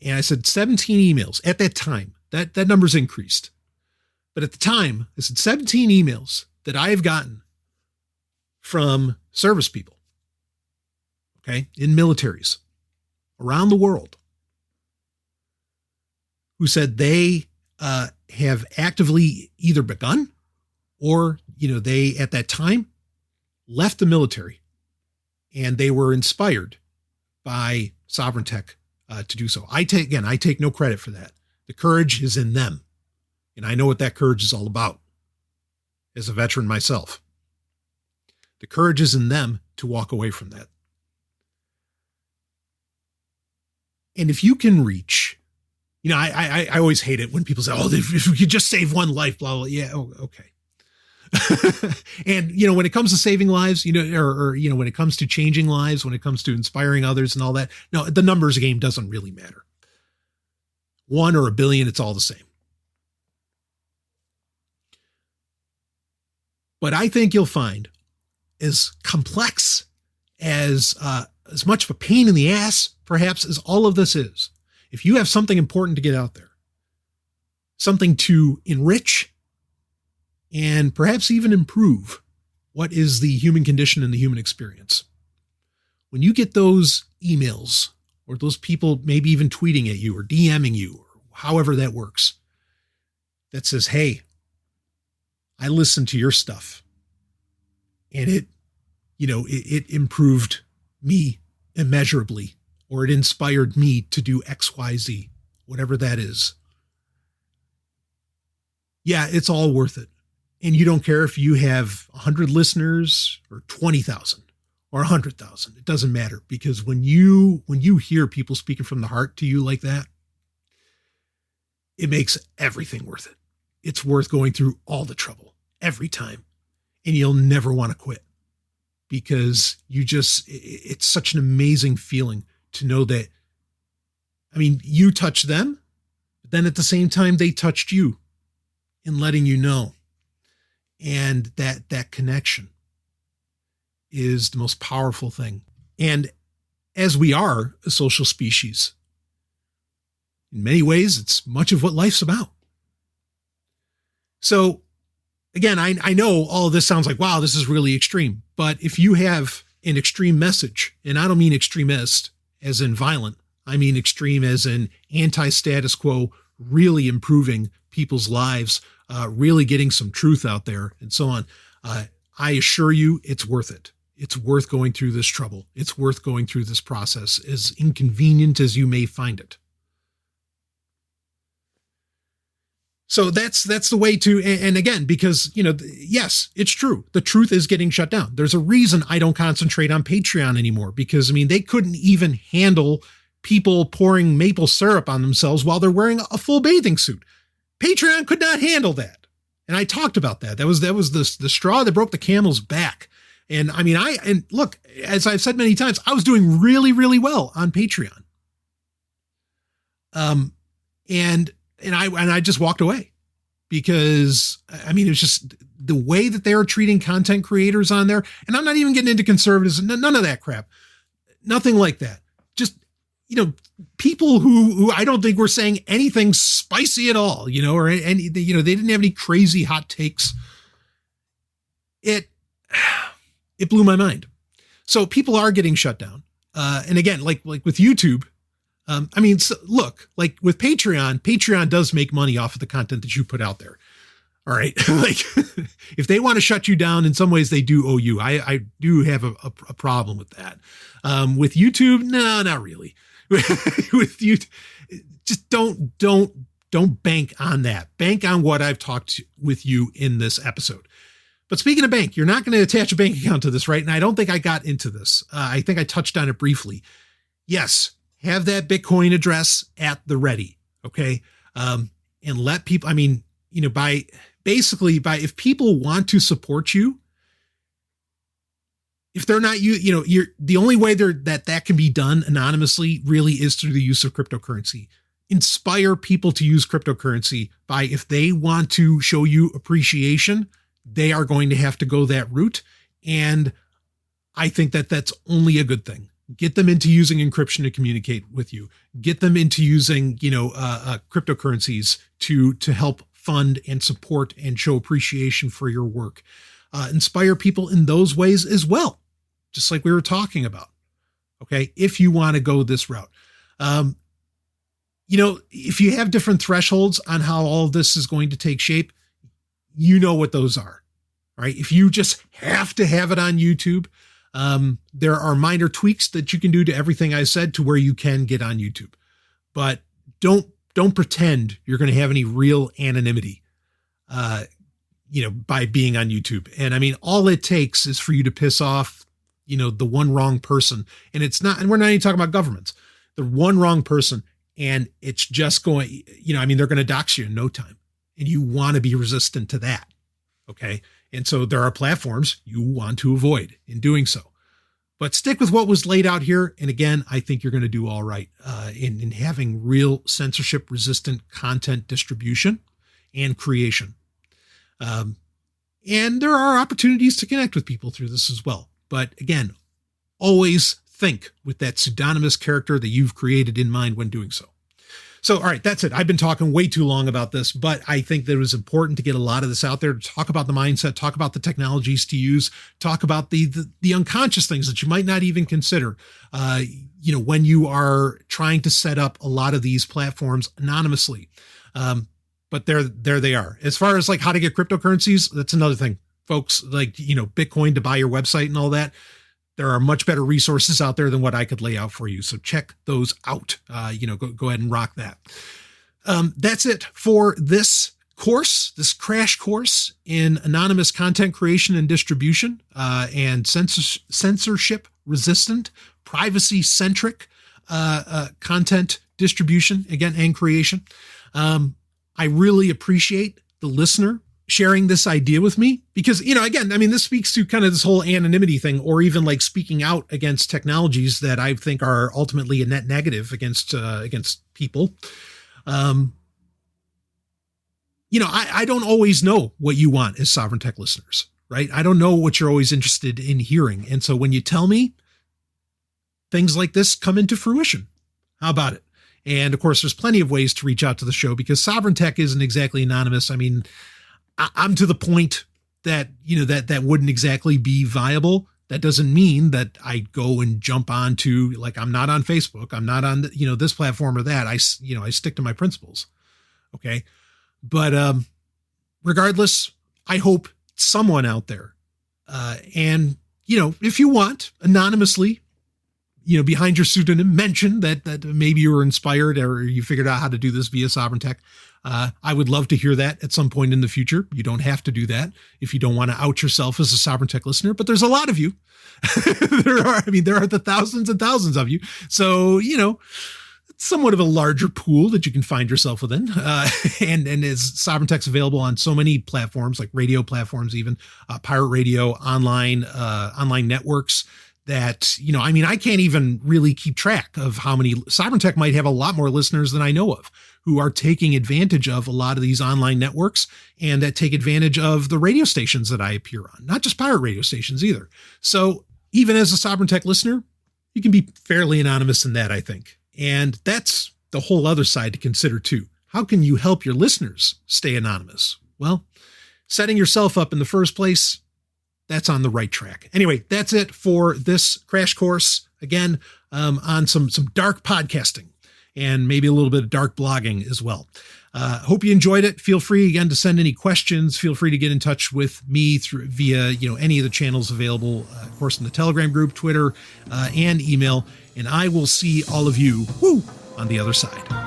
And I said 17 emails at that time. That number's increased. But at the time, I said 17 emails that I have gotten from service people, okay, in militaries around the world, who said they have actively either begun or, they at that time left the military, and they were inspired by Sovryn Tech to do so. I take no credit for that. The courage is in them. And I know what that courage is all about as a veteran myself. The courage is in them to walk away from that. And if you can reach I always hate it when people say, oh, if we could just save one life, blah, blah. Yeah. Oh, okay. And, when it comes to saving lives, or when it comes to changing lives, when it comes to inspiring others and all that, no, the numbers game doesn't really matter. 1 or a billion, it's all the same. But I think you'll find as complex as much of a pain in the ass, perhaps, as all of this is, if you have something important to get out there, something to enrich and perhaps even improve what is the human condition and the human experience, when you get those emails or those people maybe even tweeting at you or DMing you or however that works, that says, hey, I listened to your stuff and it improved me immeasurably, or it inspired me to do X, Y, Z, whatever that is. Yeah, it's all worth it. And you don't care if you have 100 listeners or 20,000 or 100,000. It doesn't matter, because when you hear people speaking from the heart to you like that, it makes everything worth it. It's worth going through all the trouble every time. And you'll never want to quit, because it's such an amazing feeling to know that, you touched them, but then at the same time, they touched you in letting you know. And that connection is the most powerful thing. And as we are a social species, in many ways, it's much of what life's about. So again, I know all of this sounds like, wow, this is really extreme. But if you have an extreme message, and I don't mean extremist as in violent, I mean extreme as in anti-status quo, really improving people's lives, really getting some truth out there and so on. I assure you it's worth it. It's worth going through this trouble. It's worth going through this process, as inconvenient as you may find it. So that's the way to, and again, because, yes, it's true. The truth is getting shut down. There's a reason I don't concentrate on Patreon anymore, because they couldn't even handle people pouring maple syrup on themselves while they're wearing a full bathing suit. Patreon could not handle that. And I talked about that. That was the straw that broke the camel's back. And and look, as I've said many times, I was doing really, really well on Patreon. And I just walked away, because it was just the way that they were treating content creators on there. And I'm not even getting into conservatives, none of that crap, nothing like that. Just, people who I don't think were saying anything spicy at all, or any, they didn't have any crazy hot takes. It blew my mind. So people are getting shut down. And again, like with YouTube, look, like with Patreon does make money off of the content that you put out there. All right. Like if they want to shut you down, in some ways they do owe you. I do have a problem with that. With YouTube, no, not really. With you, just don't bank on that. Bank on what I've talked with you in this episode. But speaking of bank, you're not going to attach a bank account to this, right? And I don't think I got into this. I think I touched on it briefly. Yes, have that Bitcoin address at the ready. Okay. And let people, if people want to support you, if they're not you're the only way that can be done anonymously really is through the use of cryptocurrency. Inspire people to use cryptocurrency by, if they want to show you appreciation, they are going to have to go that route. And I think that that's only a good thing. Get them into using encryption to communicate with you. Get them into using, cryptocurrencies to help fund and support and show appreciation for your work. Inspire people in those ways as well, just like we were talking about. Okay. If you want to go this route, if you have different thresholds on how all of this is going to take shape, what those are, right? If you just have to have it on YouTube, there are minor tweaks that you can do to everything I said to where you can get on YouTube, but don't pretend you're going to have any real anonymity, by being on YouTube. And all it takes is for you to piss off, the one wrong person. And we're not even talking about governments. The one wrong person, And it's just going, they're going to dox you in no time, and you want to be resistant to that. Okay. And so there are platforms you want to avoid in doing so, but stick with what was laid out here. And again, I think you're going to do all right in having real censorship resistant content distribution and creation. And there are opportunities to connect with people through this as well. But again, always think with that pseudonymous character that you've created in mind when doing so. So, all right, that's it. I've been talking way too long about this, but I think that it was important to get a lot of this out there, to talk about the mindset, talk about the technologies to use, talk about the unconscious things that you might not even consider, when you are trying to set up a lot of these platforms anonymously. But there they are. As far as like how to get cryptocurrencies, that's another thing, folks, like, Bitcoin to buy your website and all that. There are much better resources out there than what I could lay out for you. So check those out. Go ahead and rock that. That's it for this course, this crash course in anonymous content creation and distribution, and censorship resistant, privacy centric, content distribution, again, and creation. I really appreciate the listener sharing this idea with me because, this speaks to kind of this whole anonymity thing, or even like speaking out against technologies that I think are ultimately a net negative against people. I don't always know what you want as Sovryn Tech listeners, right? I don't know what you're always interested in hearing. And so when you tell me, things like this come into fruition. How about it? And of course, there's plenty of ways to reach out to the show because Sovryn Tech isn't exactly anonymous. I mean, I'm to the point that, that wouldn't exactly be viable. That doesn't mean that I go and jump onto, like, I'm not on Facebook. I'm not on, this platform or that. I stick to my principles. Okay. But, regardless, I hope someone out there, and, if you want anonymously, behind your pseudonym, mention that maybe you were inspired or you figured out how to do this via Sovryn Tech. I would love to hear that at some point in the future. You don't have to do that if you don't want to out yourself as a Sovryn Tech listener, but there's a lot of you. there are the thousands and thousands of you. So, it's somewhat of a larger pool that you can find yourself within. And as Sovryn Tech's available on so many platforms, like radio platforms, even pirate radio, online networks, that, I can't even really keep track of how many. Sovryn Tech might have a lot more listeners than I know of who are taking advantage of a lot of these online networks and that take advantage of the radio stations that I appear on, not just pirate radio stations either. So even as a Sovryn Tech listener, you can be fairly anonymous in that, I think. And that's the whole other side to consider too. How can you help your listeners stay anonymous? Well, setting yourself up in the first place, that's on the right track. Anyway, that's it for this crash course. Again, on some dark podcasting and maybe a little bit of dark blogging as well. Hope you enjoyed it. Feel free again to send any questions. Feel free to get in touch with me via any of the channels available, of course, in the Telegram group, Twitter, and email. And I will see all of you on the other side.